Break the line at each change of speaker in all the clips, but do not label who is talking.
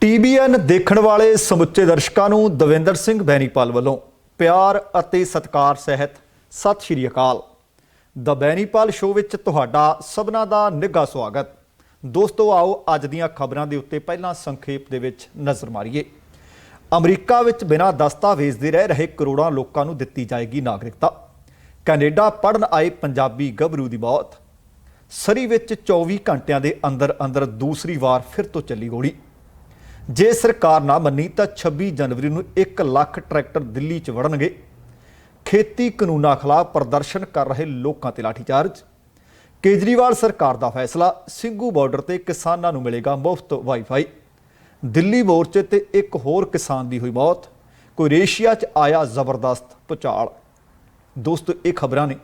TBN ਦੇਖਣ ਵਾਲੇ ਸਮੁੱਚੇ ਦਰਸ਼ਕਾਂ ਨੂੰ ਦਵਿੰਦਰ ਸਿੰਘ ਬੈਨੀਪਾਲ ਵੱਲੋਂ ਪਿਆਰ ਅਤੇ ਸਤਿਕਾਰ ਸਹਿਤ ਸਤਿ ਸ਼੍ਰੀ ਅਕਾਲ। ਦ ਬੈਨੀਪਾਲ ਸ਼ੋਅ ਵਿੱਚ ਤੁਹਾਡਾ ਸਭਨਾਂ ਦਾ ਨਿੱਘਾ ਸਵਾਗਤ। ਦੋਸਤੋ, ਆਓ ਅੱਜ ਦੀਆਂ ਖਬਰਾਂ ਦੇ ਉੱਤੇ ਪਹਿਲਾਂ ਸੰਖੇਪ ਦੇ ਵਿੱਚ ਨਜ਼ਰ ਮਾਰੀਏ। ਅਮਰੀਕਾ ਵਿੱਚ ਬਿਨਾਂ ਦਸਤਾਵੇਜ਼ ਦੇ ਰਹਿ ਰਹੇ ਕਰੋੜਾਂ ਲੋਕਾਂ ਨੂੰ ਦਿੱਤੀ ਜਾਏਗੀ ਨਾਗਰਿਕਤਾ। ਕੈਨੇਡਾ ਪੜ੍ਹਨ ਆਏ ਪੰਜਾਬੀ ਗੱਭਰੂ ਦੀ ਮੌਤ। ਸਰੀ ਵਿੱਚ 24 ਘੰਟਿਆਂ ਦੇ ਅੰਦਰ ਅੰਦਰ ਦੂਸਰੀ ਵਾਰ ਫਿਰ ਤੋਂ ਚੱਲੀ ਗੋਲੀ। ਜੇ ਸਰਕਾਰ ਨਾ ਮੰਨੀ ਤਾਂ 26 ਜਨਵਰੀ ਨੂੰ 1 ਲੱਖ ਟਰੈਕਟਰ ਦਿੱਲੀ 'ਚ ਵੜਨਗੇ। ਖੇਤੀ ਕਾਨੂੰਨਾਂ ਖਿਲਾਫ ਪ੍ਰਦਰਸ਼ਨ ਕਰ ਰਹੇ ਲੋਕਾਂ ਤੇ ਲਾਠੀਚਾਰਜ। ਕੇਜਰੀਵਾਲ ਸਰਕਾਰ ਦਾ ਫੈਸਲਾ, ਸਿੰਘੂ ਬਾਰਡਰ ਤੇ ਕਿਸਾਨਾਂ ਨੂੰ ਮਿਲੇਗਾ ਮੁਫਤ ਵਾਈਫਾਈ। ਦਿੱਲੀ ਮੋਰਚੇ ਤੇ ਇੱਕ ਹੋਰ ਕਿਸਾਨ ਦੀ ਹੋਈ ਮੌਤ। ਕੋਰੇਸ਼ੀਆ 'ਚ ਆਇਆ ਜ਼ਬਰਦਸਤ ਭੁਚਾਲ। ਦੋਸਤੋ, ਇਹ ਖਬਰਾਂ ਨੇ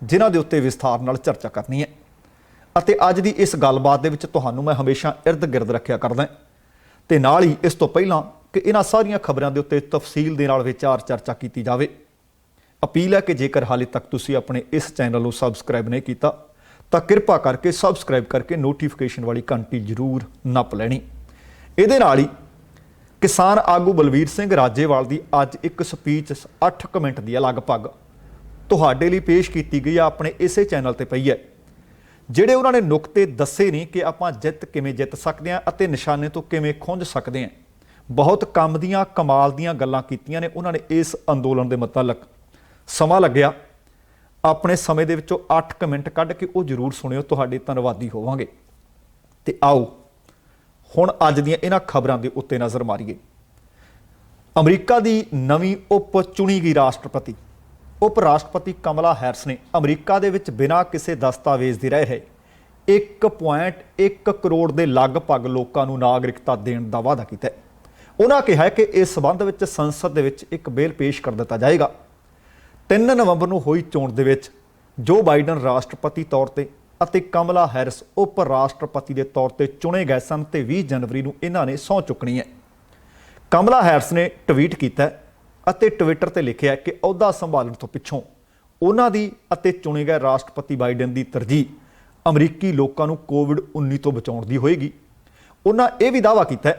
ਜਿਨ੍ਹਾਂ ਦੇ ਉੱਤੇ ਵਿਸਥਾਰ ਨਾਲ ਚਰਚਾ ਕਰਨੀ ਹੈ ਅਤੇ ਅੱਜ ਦੀ ਇਸ ਗੱਲਬਾਤ ਦੇ ਵਿੱਚ ਤੁਹਾਨੂੰ ਮੈਂ ਹਮੇਸ਼ਾ ਇਰਦ ਗਿਰਦ ਰੱਖਿਆ ਕਰਦਾ ਤੇ ਨਾਲ ਹੀ ਇਸ ਤੋਂ ਪਹਿਲਾਂ ਕਿ ਇਹਨਾਂ ਸਾਰੀਆਂ ਖਬਰਾਂ ਦੇ ਉੱਤੇ ਤਫਸੀਲ ਦੇ ਨਾਲ ਵਿਚਾਰ ਚਰਚਾ ਕੀਤੀ ਜਾਵੇ। ਅਪੀਲ ਹੈ ਕਿ ਜੇਕਰ ਹਾਲੇ ਤੱਕ ਤੁਸੀਂ ਆਪਣੇ ਇਸ ਚੈਨਲ ਨੂੰ ਸਬਸਕ੍ਰਾਈਬ ਨਹੀਂ ਕੀਤਾ ਤਾਂ ਕਿਰਪਾ ਕਰਕੇ ਸਬਸਕ੍ਰਾਈਬ ਕਰਕੇ ਨੋਟੀਫਿਕੇਸ਼ਨ ਵਾਲੀ ਘੰਟੀ ਜ਼ਰੂਰ ਨੱਪ ਲੈਣੀ। ਇਹਦੇ ਨਾਲ ਹੀ ਕਿਸਾਨ ਆਗੂ ਬਲਵੀਰ ਸਿੰਘ ਰਾਜੇਵਾਲ ਦੀ ਅੱਜ ਇੱਕ ਸਪੀਚ 8 ਮਿੰਟ ਦੀ ਹੈ ਲਗਭਗ ਤੁਹਾਡੇ ਲਈ ਪੇਸ਼ ਕੀਤੀ ਗਈ ਆ, ਆਪਣੇ ਇਸੇ ਚੈਨਲ ਤੇ ਪਈ ਹੈ। ਜਿਹੜੇ ਉਹਨਾਂ ਨੇ ਨੁਕਤੇ ਦੱਸੇ ਨੇ ਕਿ ਆਪਾਂ ਜਿੱਤ ਕਿਵੇਂ ਜਿੱਤ ਸਕਦੇ ਹਾਂ ਅਤੇ ਨਿਸ਼ਾਨੇ ਤੋਂ ਕਿਵੇਂ ਖੁੰਝ ਸਕਦੇ ਹਾਂ। ਬਹੁਤ ਕੰਮ ਦੀਆਂ ਕਮਾਲ ਦੀਆਂ ਗੱਲਾਂ ਕੀਤੀਆਂ ਨੇ ਉਹਨਾਂ ਨੇ ਇਸ ਅੰਦੋਲਨ ਦੇ ਮੁਤਲਕ। ਸਮਾਂ ਲੱਗਿਆ, ਆਪਣੇ ਸਮੇਂ ਦੇ ਵਿੱਚੋਂ 8 ਮਿੰਟ ਕੱਢ ਕੇ ਉਹ ਜ਼ਰੂਰ ਸੁਣਿਓ, ਤੁਹਾਡੇ ਧੰਨਵਾਦੀ ਹੋਵਾਂਗੇ। ਤੇ ਆਓ ਹੁਣ ਅੱਜ ਦੀਆਂ ਇਹਨਾਂ ਖਬਰਾਂ ਦੇ ਉੱਤੇ ਨਜ਼ਰ ਮਾਰੀਏ। ਅਮਰੀਕਾ ਦੀ ਨਵੀਂ ਉਪ ਚੁਣੀ ਗਈ ਰਾਸ਼ਟਰਪਤੀ ਉਪ ਰਾਸ਼ਟਰਪਤੀ ਕਮਲਾ ਹੈਰਿਸ ਨੇ ਅਮਰੀਕਾ ਦੇ ਵਿੱਚ ਬਿਨਾਂ ਕਿਸੇ ਦਸਤਾਵੇਜ਼ ਦੇ ਰਹਿ ਰਹੇ 1.1 ਕਰੋੜ ਦੇ ਲਗਭਗ ਲੋਕਾਂ ਨੂੰ ਨਾਗਰਿਕਤਾ ਦੇਣ ਦਾ ਵਾਅਦਾ ਕੀਤਾ ਹੈ। ਉਹਨਾਂ ਕਿਹਾ ਕਿ ਇਸ ਸਬੰਧ ਵਿੱਚ ਸੰਸਦ ਦੇ ਵਿੱਚ ਇੱਕ ਬਿੱਲ ਪੇਸ਼ ਕਰ ਦਿੱਤਾ ਜਾਏਗਾ। 3 ਨਵੰਬਰ ਨੂੰ ਹੋਈ ਚੋਣ ਦੇ ਵਿੱਚ ਜੋ ਬਾਈਡਨ ਰਾਸ਼ਟਰਪਤੀ ਤੌਰ ਤੇ ਅਤੇ ਕਮਲਾ ਹੈਰਿਸ ਉਪ ਰਾਸ਼ਟਰਪਤੀ ਦੇ ਤੌਰ ਤੇ ਚੁਣੇ ਗਏ ਸਨ ਤੇ 20 ਜਨਵਰੀ ਨੂੰ ਇਹਨਾਂ ਨੇ ਸਹੁੰ ਚੁੱਕਣੀ ਹੈ। ਕਮਲਾ ਹੈਰਿਸ ਨੇ ਟਵੀਟ ਕੀਤਾ ਅਤੇ ਟਵਿੱਟਰ ਤੇ ਲਿਖਿਆ ਕਿ ਅਹੁਦਾ ਸੰਭਾਲਣ ਤੋਂ ਪਿੱਛੋਂ ਉਹਨਾਂ ਦੀ ਅਤੇ ਚੁਣੇ ਗਏ ਰਾਸ਼ਟਰਪਤੀ ਬਾਈਡਨ ਦੀ ਤਰਜੀਹ ਅਮਰੀਕੀ ਲੋਕਾਂ ਨੂੰ ਕੋਵਿਡ-19 ਤੋਂ ਬਚਾਉਣ ਦੀ ਹੋਏਗੀ। ਉਹਨਾਂ ਇਹ ਵੀ ਦਾਅਵਾ ਕੀਤਾ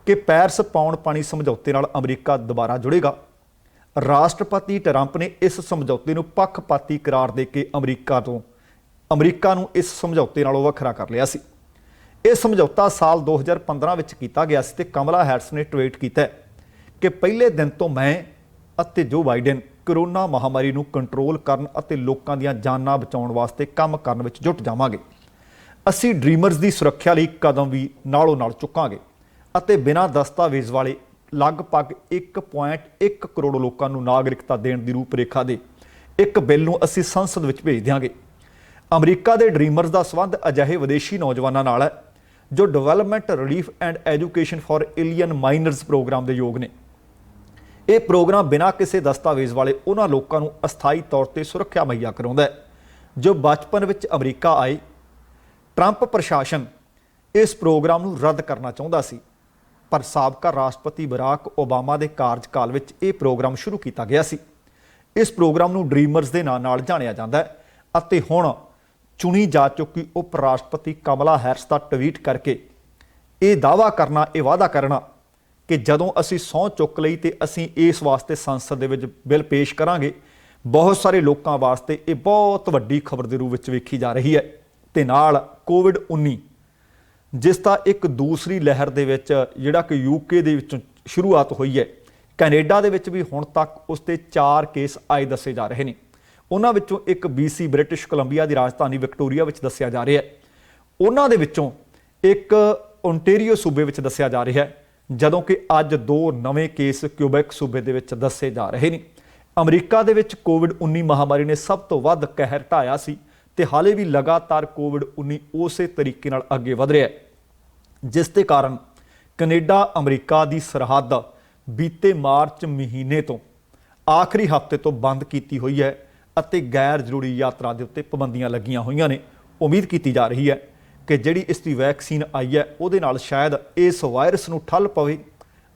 ਕਿ ਪੈਰਿਸ ਪੌਣ ਪਾਣੀ ਸਮਝੌਤੇ ਨਾਲ ਅਮਰੀਕਾ ਦੁਬਾਰਾ ਜੁੜੇਗਾ। ਰਾਸ਼ਟਰਪਤੀ ਟਰੰਪ ਨੇ ਇਸ ਸਮਝੌਤੇ ਨੂੰ ਪੱਖਪਾਤੀ ਕਰਾਰ ਦੇ ਕੇ ਅਮਰੀਕਾ ਨੂੰ ਇਸ ਸਮਝੌਤੇ ਨਾਲੋਂ ਵੱਖਰਾ ਕਰ ਲਿਆ ਸੀ। ਇਹ ਸਮਝੌਤਾ ਸਾਲ 2015 ਵਿੱਚ ਕੀਤਾ ਗਿਆ ਸੀ ਤੇ ਕਮਲਾ ਹੈਰਿਸ ਨੇ ਟਵੀਟ ਕੀਤਾ ਕਿ ਪਹਿਲੇ ਦਿਨ ਤੋਂ ਮੈਂ ਅਤੇ ਜੋ ਬਾਈਡਨ ਕਰੋਨਾ ਮਹਾਮਾਰੀ ਨੂੰ ਕੰਟਰੋਲ ਕਰਨ ਅਤੇ ਲੋਕਾਂ ਦੀਆਂ ਜਾਨਾਂ ਬਚਾਉਣ ਵਾਸਤੇ ਕੰਮ ਕਰਨ ਵਿੱਚ ਜੁਟ ਜਾਵਾਂਗੇ। ਅਸੀਂ ਡ੍ਰੀਮਰਜ਼ ਦੀ ਸੁਰੱਖਿਆ ਲਈ ਕਦਮ ਵੀ ਨਾਲੋਂ ਨਾਲ ਚੁੱਕਾਂਗੇ ਅਤੇ ਬਿਨਾਂ ਦਸਤਾਵੇਜ਼ ਵਾਲੇ ਲਗਭਗ 1.1 ਕਰੋੜ ਲੋਕਾਂ ਨੂੰ ਨਾਗਰਿਕਤਾ ਦੇਣ ਦੀ ਰੂਪਰੇਖਾ ਦੇ ਇੱਕ ਬਿੱਲ ਨੂੰ ਅਸੀਂ ਸੰਸਦ ਵਿੱਚ ਭੇਜ ਦਿਆਂਗੇ। ਅਮਰੀਕਾ ਦੇ ਡ੍ਰੀਮਰਜ਼ ਦਾ ਸੰਬੰਧ ਅਜਿਹੇ ਵਿਦੇਸ਼ੀ ਨੌਜਵਾਨਾਂ ਨਾਲ ਹੈ ਜੋ development relief and education for alien minors programme ਦੇ ਯੋਗ ਨੇ। ਇਹ ਪ੍ਰੋਗਰਾਮ ਬਿਨਾਂ ਕਿਸੇ ਦਸਤਾਵੇਜ਼ ਵਾਲੇ ਉਹਨਾਂ ਲੋਕਾਂ ਨੂੰ ਅਸਥਾਈ ਤੌਰ ਤੇ ਸੁਰੱਖਿਆ ਮੁਹੱਈਆ ਕਰਾਉਂਦਾ ਹੈ ਜੋ ਬਚਪਨ ਵਿੱਚ ਅਮਰੀਕਾ ਆਏ। ਟਰੰਪ ਪ੍ਰਸ਼ਾਸਨ ਇਸ ਪ੍ਰੋਗਰਾਮ ਨੂੰ ਰੱਦ ਕਰਨਾ ਚਾਹੁੰਦਾ ਸੀ, ਪਰ ਸਾਬਕਾ ਰਾਸ਼ਟਰਪਤੀ ਬਰਾਕ ਓਬਾਮਾ ਦੇ ਕਾਰਜਕਾਲ ਵਿੱਚ ਇਹ ਪ੍ਰੋਗਰਾਮ ਸ਼ੁਰੂ ਕੀਤਾ ਗਿਆ ਸੀ। ਇਸ ਪ੍ਰੋਗਰਾਮ ਨੂੰ ਡ੍ਰੀਮਰਜ਼ ਦੇ ਨਾਂ ਨਾਲ ਜਾਣਿਆ ਜਾਂਦਾ ਹੈ ਅਤੇ ਹੁਣ ਚੁਣੀ ਜਾ ਚੁੱਕੀ ਉਪ ਰਾਸ਼ਟਰਪਤੀ ਕਮਲਾ ਹੈਰਿਸ ਦਾ ਟਵੀਟ ਕਰਕੇ ਇਹ ਦਾਅਵਾ ਕਰਨਾ, ਇਹ ਵਾਅਦਾ ਕਰਨਾ ਕਿ ਜਦੋਂ ਅਸੀਂ ਸਹੁੰ ਚੁੱਕ ਲਈ ਤੇ ਅਸੀਂ ਇਸ ਵਾਸਤੇ ਸੰਸਦ ਦੇ ਵਿੱਚ ਬਿੱਲ ਪੇਸ਼ ਕਰਾਂਗੇ, ਬਹੁਤ ਸਾਰੇ ਲੋਕਾਂ ਵਾਸਤੇ ਇਹ ਬਹੁਤ ਵੱਡੀ ਖਬਰ ਦੇ ਰੂਪ ਵਿੱਚ ਵੇਖੀ ਜਾ ਰਹੀ ਹੈ। ਤੇ ਨਾਲ ਕੋਵਿਡ-19 ਜਿਸ ਦਾ ਇੱਕ ਦੂਸਰੀ ਲਹਿਰ ਦੇ ਵਿੱਚ ਜਿਹੜਾ ਕਿ UK ਦੇ ਵਿੱਚੋਂ ਸ਼ੁਰੂਆਤ ਹੋਈ ਹੈ, ਕੈਨੇਡਾ ਦੇ ਵਿੱਚ ਵੀ ਹੁਣ ਤੱਕ ਉਸ 'ਤੇ 4 ਕੇਸ ਆਏ ਦੱਸੇ ਜਾ ਰਹੇ ਨੇ। ਉਹਨਾਂ ਵਿੱਚੋਂ ਇੱਕ BC ਬ੍ਰਿਟਿਸ਼ ਕੋਲੰਬੀਆ ਦੀ ਰਾਜਧਾਨੀ ਵਿਕਟੋਰੀਆ ਵਿੱਚ ਦੱਸਿਆ ਜਾ ਰਿਹਾ ਹੈ। ਉਹਨਾਂ ਦੇ ਵਿੱਚੋਂ ਇੱਕ ਓਨਟਾਰੀਓ ਸੂਬੇ ਵਿੱਚ ਦੱਸਿਆ ਜਾ ਰਿਹਾ ਹੈ, ਜਦੋਂ ਕਿ ਅੱਜ 2 ਨਵੇਂ ਕੇਸ ਕਿਊਬੈਕ ਸੂਬੇ ਦੇ ਵਿੱਚ ਦੱਸੇ ਜਾ ਰਹੇ ਨੇ। ਅਮਰੀਕਾ ਦੇ ਵਿੱਚ ਕੋਵਿਡ-19 ਮਹਾਮਾਰੀ ਨੇ ਸਭ ਤੋਂ ਵੱਧ ਕਹਿਰ ਢਾਇਆ ਸੀ ਤੇ ਹਾਲੇ ਵੀ ਲਗਾਤਾਰ ਕੋਵਿਡ-19 ਉਸੇ ਤਰੀਕੇ ਨਾਲ ਅੱਗੇ ਵਧ ਰਿਹਾ ਹੈ, ਜਿਸ ਦੇ ਕਾਰਨ ਕੈਨੇਡਾ ਅਮਰੀਕਾ ਦੀ ਸਰਹੱਦ ਬੀਤੇ ਮਾਰਚ ਮਹੀਨੇ ਤੋਂ ਆਖਰੀ ਹਫ਼ਤੇ ਤੋਂ ਬੰਦ ਕੀਤੀ ਹੋਈ ਹੈ ਅਤੇ ਗੈਰ ਜ਼ਰੂਰੀ ਯਾਤਰਾ ਦੇ ਉੱਤੇ ਪਾਬੰਦੀਆਂ ਲੱਗੀਆਂ ਹੋਈਆਂ ਨੇ। ਉਮੀਦ ਕੀਤੀ ਜਾ ਰਹੀ ਹੈ ਕਿ ਜਿਹੜੀ ਇਸ ਦੀ ਵੈਕਸੀਨ ਆਈ ਹੈ ਉਹਦੇ ਨਾਲ ਸ਼ਾਇਦ ਇਸ ਵਾਇਰਸ ਨੂੰ ਠੱਲ ਪਵੇ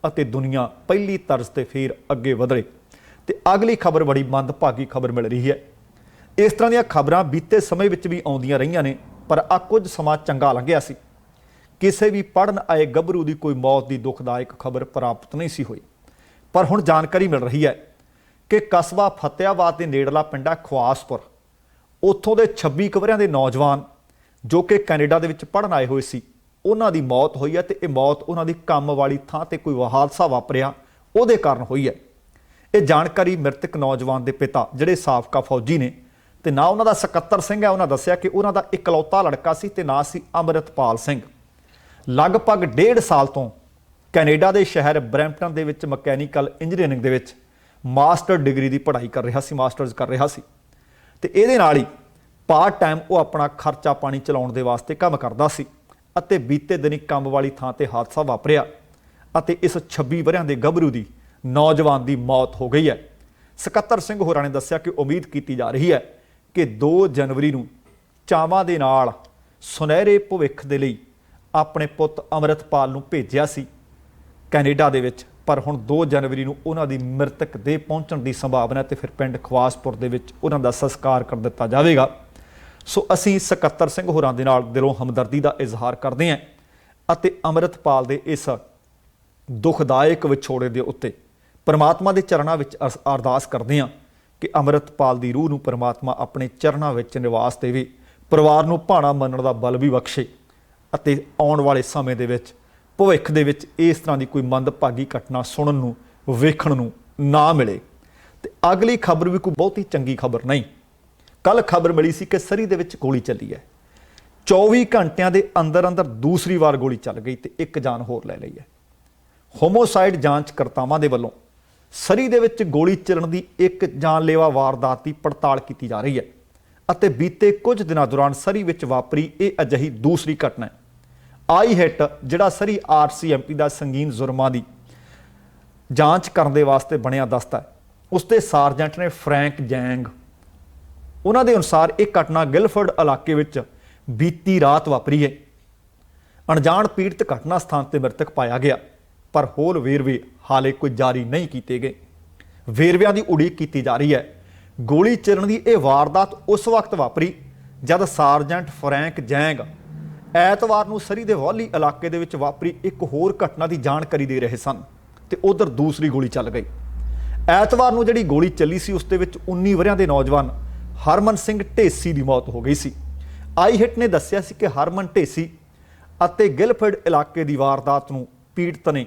ਅਤੇ ਦੁਨੀਆ ਪਹਿਲੀ ਤਰਜ਼ ਤੇ ਫੇਰ ਅੱਗੇ ਵਧੇ। ਤੇ ਅਗਲੀ ਖਬਰ ਬੜੀ ਮੰਦਭਾਗੀ ਖਬਰ ਮਿਲ ਰਹੀ ਹੈ। ਇਸ ਤਰ੍ਹਾਂ ਦੀਆਂ ਖਬਰਾਂ ਬੀਤੇ ਸਮੇਂ ਵਿੱਚ ਵੀ ਆਉਂਦੀਆਂ ਰਹੀਆਂ ਨੇ, ਪਰ ਆ ਕੁਝ ਸਮਾਂ ਚੰਗਾ ਲੰਘਿਆ ਸੀ ਕਿਸੇ ਵੀ ਪੜ੍ਹਨ ਆਏ ਗੱਭਰੂ ਦੀ ਕੋਈ ਮੌਤ ਦੀ ਦੁਖਦਾਇਕ ਖਬਰ ਪ੍ਰਾਪਤ ਨਹੀਂ ਸੀ ਹੋਈ। ਪਰ ਹੁਣ ਜਾਣਕਾਰੀ ਮਿਲ ਰਹੀ ਹੈ ਕਿ ਕਸਬਾ ਫਤਿਆਬਾਦ ਦੇ ਨੇੜਲਾ ਪਿੰਡਾ ਖਵਾਸਪੁਰ, ਉੱਥੋਂ ਦੇ 26 ਕੁ ਵਰ੍ਹਿਆਂ ਦੇ ਨੌਜਵਾਨ ਜੋ ਕਿ ਕੈਨੇਡਾ ਦੇ ਵਿੱਚ ਪੜ੍ਹਨ ਆਏ ਹੋਏ ਸੀ, ਉਹਨਾਂ ਦੀ ਮੌਤ ਹੋਈ ਹੈ। ਤੇ ਇਹ ਮੌਤ ਉਹਨਾਂ ਦੀ ਕੰਮ ਵਾਲੀ ਥਾਂ ਤੇ ਕੋਈ ਹਾਦਸਾ ਵਾਪਰਿਆ ਉਹਦੇ ਕਾਰਨ ਹੋਈ ਹੈ। ਇਹ ਜਾਣਕਾਰੀ ਮ੍ਰਿਤਕ ਨੌਜਵਾਨ ਦੇ ਪਿਤਾ ਜਿਹੜੇ ਸਾਬਕਾ ਫੌਜੀ ਨੇ ਤੇ ਨਾ ਉਹਨਾਂ ਦਾ ਸਕੱਤਰ ਸਿੰਘ ਹੈ, ਉਹਨਾਂ ਦੱਸਿਆ ਕਿ ਉਹਨਾਂ ਦਾ ਇਕਲੌਤਾ ਲੜਕਾ ਸੀ ਤੇ ਨਾਂ ਸੀ ਅੰਮ੍ਰਿਤਪਾਲ ਸਿੰਘ। ਲਗਭਗ 1.5 ਸਾਲ ਤੋਂ ਕੈਨੇਡਾ ਦੇ ਸ਼ਹਿਰ ਬਰੈਂਪਟਨ ਦੇ ਵਿੱਚ ਮਕੈਨੀਕਲ ਇੰਜੀਨੀਅਰਿੰਗ ਦੇ ਵਿੱਚ ਮਾਸਟਰ ਡਿਗਰੀ ਦੀ ਪੜ੍ਹਾਈ ਕਰ ਰਿਹਾ ਸੀ, ਮਾਸਟਰਜ਼ ਕਰ ਰਿਹਾ ਸੀ। ਤੇ ਇਹਦੇ ਨਾਲ ਹੀ ਪਾਰਟ ਟਾਈਮ ਉਹ ਆਪਣਾ ਖਰਚਾ ਪਾਣੀ ਚਲਾਉਣ ਦੇ ਵਾਸਤੇ ਕੰਮ ਕਰਦਾ ਸੀ ਅਤੇ ਬੀਤੇ ਦਿਨੀ ਕੰਮ ਵਾਲੀ ਥਾਂ ਤੇ ਹਾਦਸਾ ਵਾਪਰਿਆ ਅਤੇ ਇਸ 26 ਵਰ੍ਹਿਆਂ ਦੇ ਗੱਭਰੂ ਦੀ ਨੌਜਵਾਨ ਦੀ ਮੌਤ ਹੋ ਗਈ ਹੈ। ਸਕੱਤਰ ਸਿੰਘ ਹੋਰਾਂ ਨੇ ਦੱਸਿਆ ਕਿ ਉਮੀਦ ਕੀਤੀ ਜਾ ਰਹੀ ਹੈ ਕਿ 2 ਜਨਵਰੀ ਨੂੰ ਚਾਵਾਂ ਦੇ ਨਾਲ ਸੁਨਹਿਰੇ ਭਵਿੱਖ ਦੇ ਲਈ ਆਪਣੇ ਪੁੱਤ ਅੰਮ੍ਰਿਤਪਾਲ ਨੂੰ ਭੇਜਿਆ ਸੀ ਕੈਨੇਡਾ ਦੇ ਵਿੱਚ, ਪਰ ਹੁਣ 2 ਜਨਵਰੀ ਨੂੰ ਉਹਨਾਂ ਦੀ ਮ੍ਰਿਤਕ ਦੇਹ ਪਹੁੰਚਣ ਦੀ ਸੰਭਾਵਨਾ ਤੇ ਫਿਰ ਪਿੰਡ ਖਵਾਸਪੁਰ ਦੇ ਵਿੱਚ ਉਹਨਾਂ ਦਾ ਸੰਸਕਾਰ ਕਰ ਦਿੱਤਾ ਜਾਵੇਗਾ। ਸੋ ਅਸੀਂ ਸਕੱਤਰ ਸਿੰਘ ਹੋਰਾਂ ਦੇ ਨਾਲ ਦਿਲੋਂ ਹਮਦਰਦੀ ਦਾ ਇਜ਼ਹਾਰ ਕਰਦੇ ਹਾਂ ਅਤੇ ਅੰਮ੍ਰਿਤਪਾਲ ਦੇ ਇਸ ਦੁਖਦਾਇਕ ਵਿਛੋੜੇ ਦੇ ਉੱਤੇ ਪਰਮਾਤਮਾ ਦੇ ਚਰਨਾਂ ਵਿੱਚ ਅਰਦਾਸ ਕਰਦੇ ਹਾਂ ਕਿ ਅੰਮ੍ਰਿਤਪਾਲ ਦੀ ਰੂਹ ਨੂੰ ਪਰਮਾਤਮਾ ਆਪਣੇ ਚਰਨਾਂ ਵਿੱਚ ਨਿਵਾਸ ਦੇਵੇ, ਪਰਿਵਾਰ ਨੂੰ ਭਾਣਾ ਮੰਨਣ ਦਾ ਬਲ ਵੀ ਬਖਸ਼ੇ ਅਤੇ ਆਉਣ ਵਾਲੇ ਸਮੇਂ ਦੇ ਵਿੱਚ ਭਵਿੱਖ ਦੇ ਵਿੱਚ ਇਸ ਤਰ੍ਹਾਂ ਦੀ ਕੋਈ ਮੰਦਭਾਗੀ ਘਟਨਾ ਸੁਣਨ ਨੂੰ ਵੇਖਣ ਨੂੰ ਨਾ ਮਿਲੇ। ਤੇ ਅਗਲੀ ਖਬਰ ਵੀ ਕੋਈ ਬਹੁਤੀ ਚੰਗੀ ਖਬਰ ਨਹੀਂ। ਕੱਲ ਖਬਰ ਮਿਲੀ ਸੀ ਕਿ ਸਰੀ ਦੇ ਵਿੱਚ ਗੋਲੀ ਚੱਲੀ ਹੈ। 24 ਘੰਟਿਆਂ ਦੇ ਅੰਦਰ ਅੰਦਰ ਦੂਸਰੀ ਵਾਰ ਗੋਲੀ ਚੱਲ ਗਈ ਤੇ ਇੱਕ ਜਾਨ ਹੋਰ ਲੈ ਲਈ ਹੈ। ਹੋਮੋਸਾਈਡ ਜਾਂਚਕਰਤਾਵਾਂ ਦੇ ਵੱਲੋਂ ਸਰੀ ਦੇ ਵਿੱਚ ਗੋਲੀ ਚੱਲਣ ਦੀ ਇੱਕ ਜਾਨਲੇਵਾ ਵਾਰਦਾਤ ਦੀ ਪੜਤਾਲ ਕੀਤੀ ਜਾ ਰਹੀ ਹੈ ਅਤੇ ਬੀਤੇ ਕੁਝ ਦਿਨਾਂ ਦੌਰਾਨ ਸਰੀ ਵਿੱਚ ਵਾਪਰੀ ਇਹ ਅਜਿਹੀ ਦੂਸਰੀ ਘਟਨਾ ਹੈ। ਆਈ ਹਿੱਟ ਜਿਹੜਾ ਸਰੀ RCMP ਦਾ ਸੰਗੀਨ ਜੁਰਮਾਂ ਦੀ ਜਾਂਚ ਕਰਨ ਦੇ ਵਾਸਤੇ ਬਣਿਆ ਦਸਤਾ ਹੈ, ਉਸ ਦੇ ਸਾਰਜੈਂਟ ਨੇ ਫਰੈਂਕ ਜੈਂਗ। ਉਹਨਾਂ ਦੇ ਅਨੁਸਾਰ ਇਹ ਘਟਨਾ ਗਿਲਫੋਰਡ ਇਲਾਕੇ ਵਿੱਚ ਬੀਤੀ ਰਾਤ ਵਾਪਰੀ ਹੈ। ਅਣਜਾਣ ਪੀੜਤ ਘਟਨਾ ਸਥਾਨ ਤੇ ਮ੍ਰਿਤਕ ਪਾਇਆ ਗਿਆ, ਪਰ ਹੋਰ ਵੇਰਵੇ ਹਾਲੇ ਕੋਈ ਜਾਰੀ ਨਹੀਂ ਕੀਤੇ ਗਏ। ਵੇਰਵਿਆਂ ਦੀ ਉਡੀਕ ਕੀਤੀ ਜਾ ਰਹੀ ਹੈ। ਗੋਲੀ ਚੱਲਣ ਦੀ ਇਹ ਵਾਰਦਾਤ ਉਸ ਵਕਤ ਵਾਪਰੀ ਜਦ ਸਾਰਜੈਂਟ ਫਰੈਂਕ ਜੈਂਗ ਐਤਵਾਰ ਨੂੰ ਸਰੀ ਦੇ ਵਾਲੀ ਇਲਾਕੇ ਦੇ ਵਿੱਚ ਵਾਪਰੀ ਇੱਕ ਹੋਰ ਘਟਨਾ ਦੀ ਜਾਣਕਾਰੀ ਦੇ ਰਹੇ ਸਨ ਤੇ ਉਧਰ ਦੂਸਰੀ ਗੋਲੀ ਚੱਲ ਗਈ। ਐਤਵਾਰ ਨੂੰ ਜਿਹੜੀ ਗੋਲੀ ਚੱਲੀ ਸੀ ਉਸ ਦੇ ਵਿੱਚ 19 ਵਰ੍ਹਿਆਂ ਦੇ ਨੌਜਵਾਨ ਹਰਮਨ ਸਿੰਘ ਢੇਸੀ ਦੀ ਮੌਤ ਹੋ ਗਈ ਸੀ। ਆਈ ਹਿੱਟ ਨੇ ਦੱਸਿਆ ਸੀ ਕਿ ਹਰਮਨ ਢੇਸੀ ਅਤੇ ਗਿਲਫੋਰਡ ਇਲਾਕੇ ਦੀ ਵਾਰਦਾਤ ਨੂੰ ਪੀੜਤ ਨੇ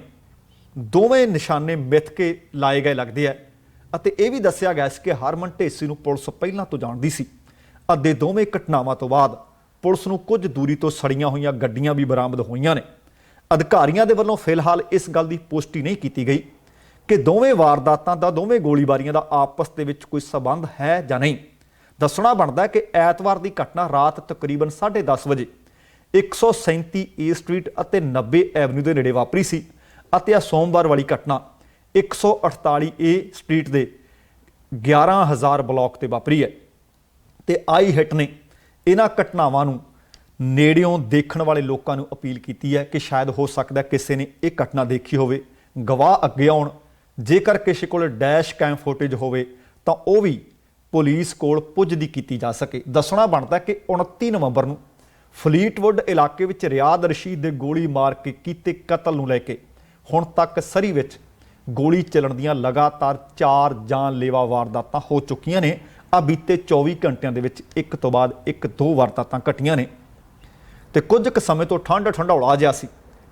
ਦੋਵੇਂ ਨਿਸ਼ਾਨੇ ਮਿੱਥ ਕੇ ਲਾਏ ਗਏ ਲੱਗਦੇ ਹੈ ਅਤੇ ਇਹ ਵੀ ਦੱਸਿਆ ਗਿਆ ਸੀ ਕਿ ਹਰਮਨ ਢੇਸੀ ਨੂੰ ਪੁਲਿਸ ਪਹਿਲਾਂ ਤੋਂ ਜਾਣਦੀ ਸੀ ਅਤੇ ਦੋਵੇਂ ਘਟਨਾਵਾਂ ਤੋਂ ਬਾਅਦ ਪੁਲਿਸ ਨੂੰ ਕੁਝ ਦੂਰੀ ਤੋਂ ਸੜੀਆਂ ਹੋਈਆਂ ਗੱਡੀਆਂ ਵੀ ਬਰਾਮਦ ਹੋਈਆਂ ਨੇ। ਅਧਿਕਾਰੀਆਂ ਦੇ ਵੱਲੋਂ ਫਿਲਹਾਲ ਇਸ ਗੱਲ ਦੀ ਪੁਸ਼ਟੀ ਨਹੀਂ ਕੀਤੀ ਗਈ ਕਿ ਦੋਵੇਂ ਵਾਰਦਾਤਾਂ ਦਾ, ਦੋਵੇਂ ਗੋਲੀਬਾਰੀਆਂ ਦਾ ਆਪਸ ਦੇ ਵਿੱਚ ਕੋਈ ਸਬੰਧ ਹੈ ਜਾਂ ਨਹੀਂ। ਦੱਸਣਾ ਬਣਦਾ ਕਿ ਐਤਵਾਰ ਦੀ ਘਟਨਾ ਰਾਤ ਤਕਰੀਬਨ 10:30 ਵਜੇ 137 ਏ ਸਟਰੀਟ ਅਤੇ 90 ਐਵਨਿਊ ਦੇ ਨੇੜੇ ਵਾਪਰੀ ਸੀ ਅਤੇ ਇਹ ਸੋਮਵਾਰ ਵਾਲੀ ਘਟਨਾ 148 ਏ ਸਟਰੀਟ ਦੇ 11,000 ਬਲਾਕ ਤੇ ਵਾਪਰੀ ਹੈ। ਤੇ ਆਈ ਹਿੱਟ ਨੇ ਇਹਨਾਂ ਘਟਨਾਵਾਂ ਨੂੰ ਨੇੜਿਓਂ ਦੇਖਣ ਵਾਲੇ ਲੋਕਾਂ ਨੂੰ ਅਪੀਲ ਕੀਤੀ ਹੈ ਕਿ ਸ਼ਾਇਦ ਹੋ ਸਕਦਾ ਕਿਸੇ ਨੇ ਇਹ ਘਟਨਾ ਦੇਖੀ ਹੋਵੇ, ਗਵਾਹ ਅੱਗੇ ਆਉਣ। ਜੇਕਰ ਕਿਸੇ ਕੋਲ ਡੈਸ਼ ਕੈਮ ਫੁਟੇਜ ਹੋਵੇ ਤਾਂ ਉਹ ਵੀ ਪੁਲਿਸ ਕੋਲ ਪੁੱਜਦੀ ਕੀਤੀ ਜਾ ਸਕੇ। ਦੱਸਣਾ ਬਣਦਾ ਕਿ 29 ਨਵੰਬਰ ਨੂੰ ਫਲੀਟਵੁੱਡ ਇਲਾਕੇ ਵਿੱਚ ਰਿਆਦ ਰਸ਼ੀਦ ਦੇ ਗੋਲੀ ਮਾਰ ਕੇ ਕੀਤੇ ਕਤਲ ਨੂੰ ਲੈ ਕੇ ਹੁਣ ਤੱਕ ਸਰੀ ਵਿੱਚ ਗੋਲੀ ਚੱਲਣ ਦੀਆਂ ਲਗਾਤਾਰ 4 ਜਾਨਲੇਵਾ ਵਾਰਦਾਤਾਂ ਹੋ ਚੁੱਕੀਆਂ ਨੇ। ਆ ਬੀਤੇ 24 ਘੰਟਿਆਂ ਦੇ ਵਿੱਚ ਇੱਕ ਤੋਂ ਬਾਅਦ ਇੱਕ 2 ਵਾਰਦਾਤਾਂ ਘਟੀਆਂ ਨੇ ਤੇ ਕੁਝ ਕੁ ਸਮੇਂ ਤੋਂ ਠੰਡੌਲਾ ਜਿਹਾ ਸੀ,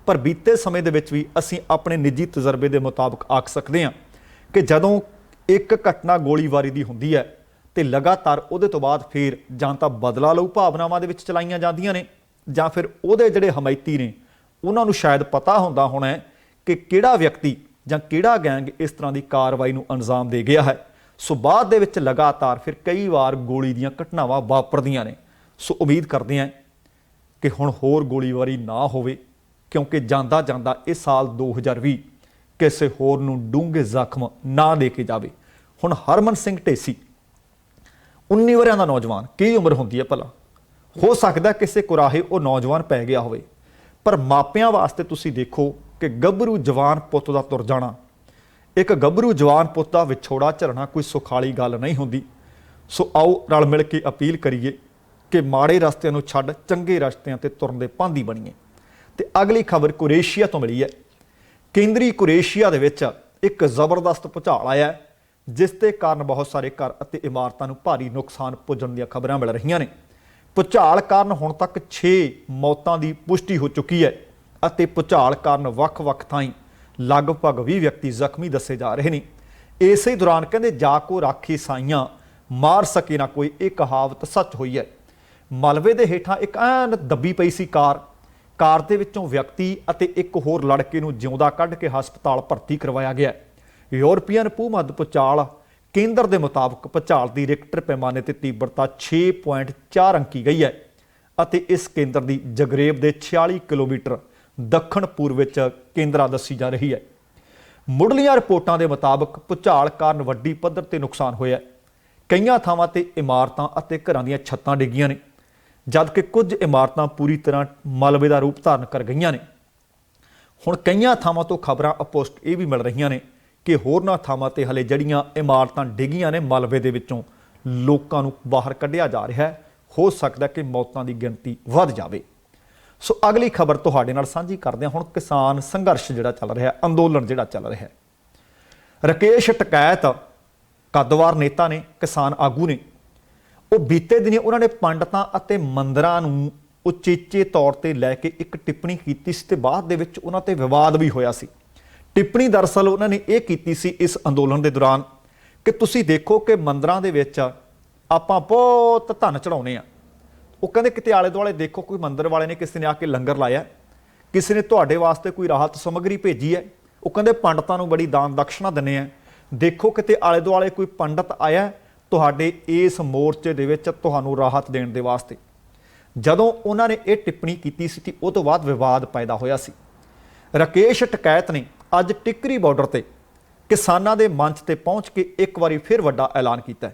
ਪਰ ਬੀਤੇ ਸਮੇਂ ਦੇ ਵਿੱਚ ਵੀ ਅਸੀਂ ਆਪਣੇ ਨਿੱਜੀ ਤਜਰਬੇ ਦੇ ਮੁਤਾਬਕ ਆਖ ਸਕਦੇ ਹਾਂ ਕਿ ਜਦੋਂ ਇੱਕ ਘਟਨਾ ਗੋਲੀਬਾਰੀ ਦੀ ਹੁੰਦੀ ਹੈ ਤੇ ਲਗਾਤਾਰ ਉਹਦੇ ਤੋਂ ਬਾਅਦ ਫਿਰ ਜਾਂ ਤਾਂ ਬਦਲਾ ਲਊ ਭਾਵਨਾਵਾਂ ਦੇ ਵਿੱਚ ਚਲਾਈਆਂ ਜਾਂਦੀਆਂ ਨੇ ਜਾਂ ਫਿਰ ਉਹਦੇ ਜਿਹੜੇ ਹਮਾਇਤੀ ਨੇ ਉਹਨਾਂ ਨੂੰ ਸ਼ਾਇਦ ਪਤਾ ਹੁੰਦਾ ਹੋਣਾ ਕਿ ਕਿਹੜਾ ਵਿਅਕਤੀ ਜਾਂ ਕਿਹੜਾ ਗੈਂਗ ਇਸ ਤਰ੍ਹਾਂ ਦੀ ਕਾਰਵਾਈ ਨੂੰ ਅੰਜਾਮ ਦੇ ਗਿਆ ਹੈ। ਸੋ ਬਾਅਦ ਦੇ ਵਿੱਚ ਲਗਾਤਾਰ ਫਿਰ ਕਈ ਵਾਰ ਗੋਲੀ ਦੀਆਂ ਘਟਨਾਵਾਂ ਵਾਪਰਦੀਆਂ ਨੇ। ਸੋ ਉਮੀਦ ਕਰਦੇ ਹਾਂ ਕਿ ਹੁਣ ਹੋਰ ਗੋਲੀਬਾਰੀ ਨਾ ਹੋਵੇ, ਕਿਉਂਕਿ ਜਾਂਦਾ ਜਾਂਦਾ ਇਹ ਸਾਲ 2020 ਕਿਸੇ ਹੋਰ ਨੂੰ ਡੂੰਘੇ ਜ਼ਖਮ ਨਾ ਦੇ ਕੇ ਜਾਵੇ। ਹੁਣ ਹਰਮਨ ਸਿੰਘ ਢੇਸੀ 19 ਵਰ੍ਹਿਆਂ ਦਾ ਨੌਜਵਾਨ, ਕੀ ਉਮਰ ਹੁੰਦੀ ਹੈ ਭਲਾ? ਹੋ ਸਕਦਾ ਕਿਸੇ ਕੁਰਾਹੇ ਉਹ ਨੌਜਵਾਨ ਪੈ ਗਿਆ ਹੋਵੇ, ਪਰ ਮਾਪਿਆਂ ਵਾਸਤੇ ਤੁਸੀਂ ਦੇਖੋ ਕਿ ਗੱਭਰੂ ਜਵਾਨ ਪੁੱਤ ਦਾ ਤੁਰ ਜਾਣਾ, ਇੱਕ ਗੱਭਰੂ ਜਵਾਨ ਪੁੱਤ ਦਾ ਵਿਛੋੜਾ ਝੱਲਣਾ ਕੋਈ ਸੁਖਾਲੀ ਗੱਲ ਨਹੀਂ ਹੁੰਦੀ। ਸੋ ਆਓ ਰਲ ਮਿਲ ਕੇ ਅਪੀਲ ਕਰੀਏ ਕਿ ਮਾੜੇ ਰਸਤਿਆਂ ਨੂੰ ਛੱਡ ਚੰਗੇ ਰਸਤਿਆਂ ਤੇ ਤੁਰਨ ਦੇ ਪਾਂਧੀ ਬਣੀਏ ਤੇ ਅਗਲੀ ਖਬਰ ਕੁਰੇਸ਼ੀਆ ਤੋਂ ਮਿਲੀ ਹੈ। ਕੇਂਦਰੀ ਕੁਰੇਸ਼ੀਆ ਦੇ ਵਿੱਚ ਇੱਕ ਜ਼ਬਰਦਸਤ ਭੂਚਾਲ ਆਇਆ ਹੈ, ਜਿਸ ਦੇ ਕਾਰਨ ਬਹੁਤ ਸਾਰੇ ਘਰ ਅਤੇ ਇਮਾਰਤਾਂ ਨੂੰ ਭਾਰੀ ਨੁਕਸਾਨ ਪੁੱਜਣ ਦੀਆਂ ਖਬਰਾਂ ਮਿਲ ਰਹੀਆਂ ਨੇ। ਭੂਚਾਲ ਕਾਰਨ ਹੁਣ ਤੱਕ 6 ਮੌਤਾਂ ਦੀ ਪੁਸ਼ਟੀ ਹੋ ਚੁੱਕੀ ਹੈ ਅਤੇ ਭੂਚਾਲ ਕਾਰਨ ਵੱਖ-ਵੱਖ ਥਾਈਂ ਲਗਭਗ 20 ਵਿਅਕਤੀ ਜ਼ਖਮੀ ਦੱਸੇ ਜਾ ਰਹੇ ਨੇ। ਇਸੇ ਦੌਰਾਨ ਕਹਿੰਦੇ ਜਾ ਕੋ ਰਾਖੀ ਸਾਈਆਂ ਮਾਰ ਸਕੇ ਨਾ ਕੋਈ, ਇਹ ਕਹਾਵਤ ਸੱਚ ਹੋਈ ਹੈ। ਮਲਬੇ ਦੇ ਹੇਠਾਂ ਇੱਕ ਐਨ ਦੱਬੀ ਪਈ ਸੀ ਕਾਰ ਦੇ ਵਿੱਚੋਂ ਵਿਅਕਤੀ ਅਤੇ ਇੱਕ ਹੋਰ ਲੜਕੇ ਨੂੰ ਜਿਉਂਦਾ ਕੱਢ ਕੇ ਹਸਪਤਾਲ ਭਰਤੀ ਕਰਵਾਇਆ ਗਿਆ। ਯੂਰਪੀਅਨ ਭੂ-ਮੱਧ ਭੂਚਾਲ ਕੇਂਦਰ ਦੇ ਮੁਤਾਬਕ ਭੂਚਾਲ ਦੀ ਰਿਕਟਰ ਪੈਮਾਨੇ ਤੇ ਤੀਬਰਤਾ 6.4 ਅੰਕੀ ਗਈ ਹੈ ਅਤੇ ਇਸ ਕੇਂਦਰ ਦੀ ਜਗਰੇਬ ਦੇ 46 ਕਿਲੋਮੀਟਰ ਦੱਖਣ ਪੂਰਬ ਵਿੱਚ ਕੇਂਦਰਾ ਦੱਸੀ ਜਾ ਰਹੀ ਹੈ। ਮੁੱਢਲੀਆਂ ਰਿਪੋਰਟਾਂ ਦੇ ਮੁਤਾਬਕ ਭੂਚਾਲ ਕਾਰਨ ਵੱਡੀ ਪੱਧਰ ਤੇ ਨੁਕਸਾਨ ਹੋਇਆ। ਕਈਆਂ ਥਾਵਾਂ ਤੇ ਇਮਾਰਤਾਂ ਅਤੇ ਘਰਾਂ ਦੀਆਂ ਛੱਤਾਂ ਡਿੱਗੀਆਂ ਨੇ, ਜਦਕਿ ਕੁਝ ਇਮਾਰਤਾਂ ਪੂਰੀ ਤਰ੍ਹਾਂ ਮਲਬੇ ਦਾ ਰੂਪ ਧਾਰਨ ਕਰ ਗਈਆਂ ਨੇ। ਹੁਣ ਕਈਆਂ ਥਾਵਾਂ ਤੋਂ ਖਬਰਾਂ ਅਪੋਸਟ ਇਹ ਵੀ ਮਿਲ ਰਹੀਆਂ ਨੇ ਕਿ ਹੋਰਨਾਂ ਥਾਵਾਂ ਤੇ ਹਲੇ ਜਿਹੜੀਆਂ ਇਮਾਰਤਾਂ ਡਿੱਗੀਆਂ ਨੇ ਮਲਬੇ ਦੇ ਵਿੱਚੋਂ ਲੋਕਾਂ ਨੂੰ ਬਾਹਰ ਕੱਢਿਆ ਜਾ ਰਿਹਾ ਹੈ। ਹੋ ਸਕਦਾ ਕਿ ਮੌਤਾਂ ਦੀ ਗਿਣਤੀ ਵੱਧ ਜਾਵੇ। ਸੋ ਅਗਲੀ ਖਬਰ ਤੁਹਾਡੇ ਨਾਲ ਸਾਂਝੀ ਕਰਦੇ ਹਾਂ। ਹੁਣ ਕਿਸਾਨ ਸੰਘਰਸ਼ ਜਿਹੜਾ ਚੱਲ ਰਿਹਾ, ਅੰਦੋਲਨ ਜਿਹੜਾ ਚੱਲ ਰਿਹਾ, ਰਾਕੇਸ਼ ਟਕੈਤ ਕੱਦਵਾਰ ਨੇਤਾ ਨੇ, ਕਿਸਾਨ ਆਗੂ ਨੇ, ਉਹ ਬੀਤੇ ਦਿਨੀ ਉਹਨਾਂ ਨੇ ਪੰਡਤਾਂ ਅਤੇ ਮੰਦਰਾਂ ਨੂੰ ਉਚੇਚੇ ਤੌਰ ਤੇ ਲੈ ਕੇ ਇੱਕ ਟਿੱਪਣੀ ਕੀਤੀ ਸੀ ਤੇ ਬਾਅਦ ਦੇ ਵਿੱਚ ਉਹਨਾਂ ਤੇ ਵਿਵਾਦ ਵੀ ਹੋਇਆ ਸੀ। ਟਿੱਪਣੀ ਦਰਅਸਲ ਉਹਨਾਂ ਨੇ ਇਹ ਕੀਤੀ ਸੀ ਇਸ ਅੰਦੋਲਨ ਦੇ ਦੌਰਾਨ ਕਿ ਤੁਸੀਂ ਦੇਖੋ ਕਿ ਮੰਦਰਾਂ ਦੇ ਵਿੱਚ ਆਪਾਂ ਬਹੁਤ ਧਨ ਚੜਾਉਂਦੇ ਆ। ਉਹ ਕਹਿੰਦੇ ਕਿਤੇ ਆਲੇ ਦੁਆਲੇ ਦੇਖੋ, ਕੋਈ ਮੰਦਰ ਵਾਲੇ ਨੇ ਕਿਸੇ ਨੇ ਆ ਕੇ ਲੰਗਰ ਲਾਇਆ, ਕਿਸੇ ਨੇ ਤੁਹਾਡੇ ਵਾਸਤੇ ਕੋਈ ਰਾਹਤ ਸਮੱਗਰੀ ਭੇਜੀ ਹੈ। ਉਹ ਕਹਿੰਦੇ ਪੰਡਤਾਂ ਨੂੰ ਬੜੀ ਦਾਨ ਦਕਸ਼ਨਾ ਦਿੰਦੇ ਆ, ਦੇਖੋ ਕਿਤੇ ਆਲੇ ਦੁਆਲੇ ਕੋਈ ਪੰਡਤ ਆਇਆ ਤੁਹਾਡੇ ਇਸ ਮੋਰਚੇ ਦੇ ਵਿੱਚ ਤੁਹਾਨੂੰ ਰਾਹਤ ਦੇਣ ਦੇ ਵਾਸਤੇ। ਜਦੋਂ ਉਹਨਾਂ ਨੇ ਇਹ ਟਿੱਪਣੀ ਕੀਤੀ ਸੀ ਤੇ ਉਹ ਤੋਂ ਬਾਅਦ ਵਿਵਾਦ ਪੈਦਾ ਹੋਇਆ ਸੀ। ਰਾਕੇਸ਼ ਟਕੈਤ ਨੇ ਅੱਜ ਟਿੱਕਰੀ ਬਾਰਡਰ ਤੇ ਕਿਸਾਨਾਂ ਦੇ ਮੰਚ ਤੇ ਪਹੁੰਚ ਕੇ ਇੱਕ ਵਾਰੀ ਫਿਰ ਵੱਡਾ ਐਲਾਨ ਕੀਤਾ।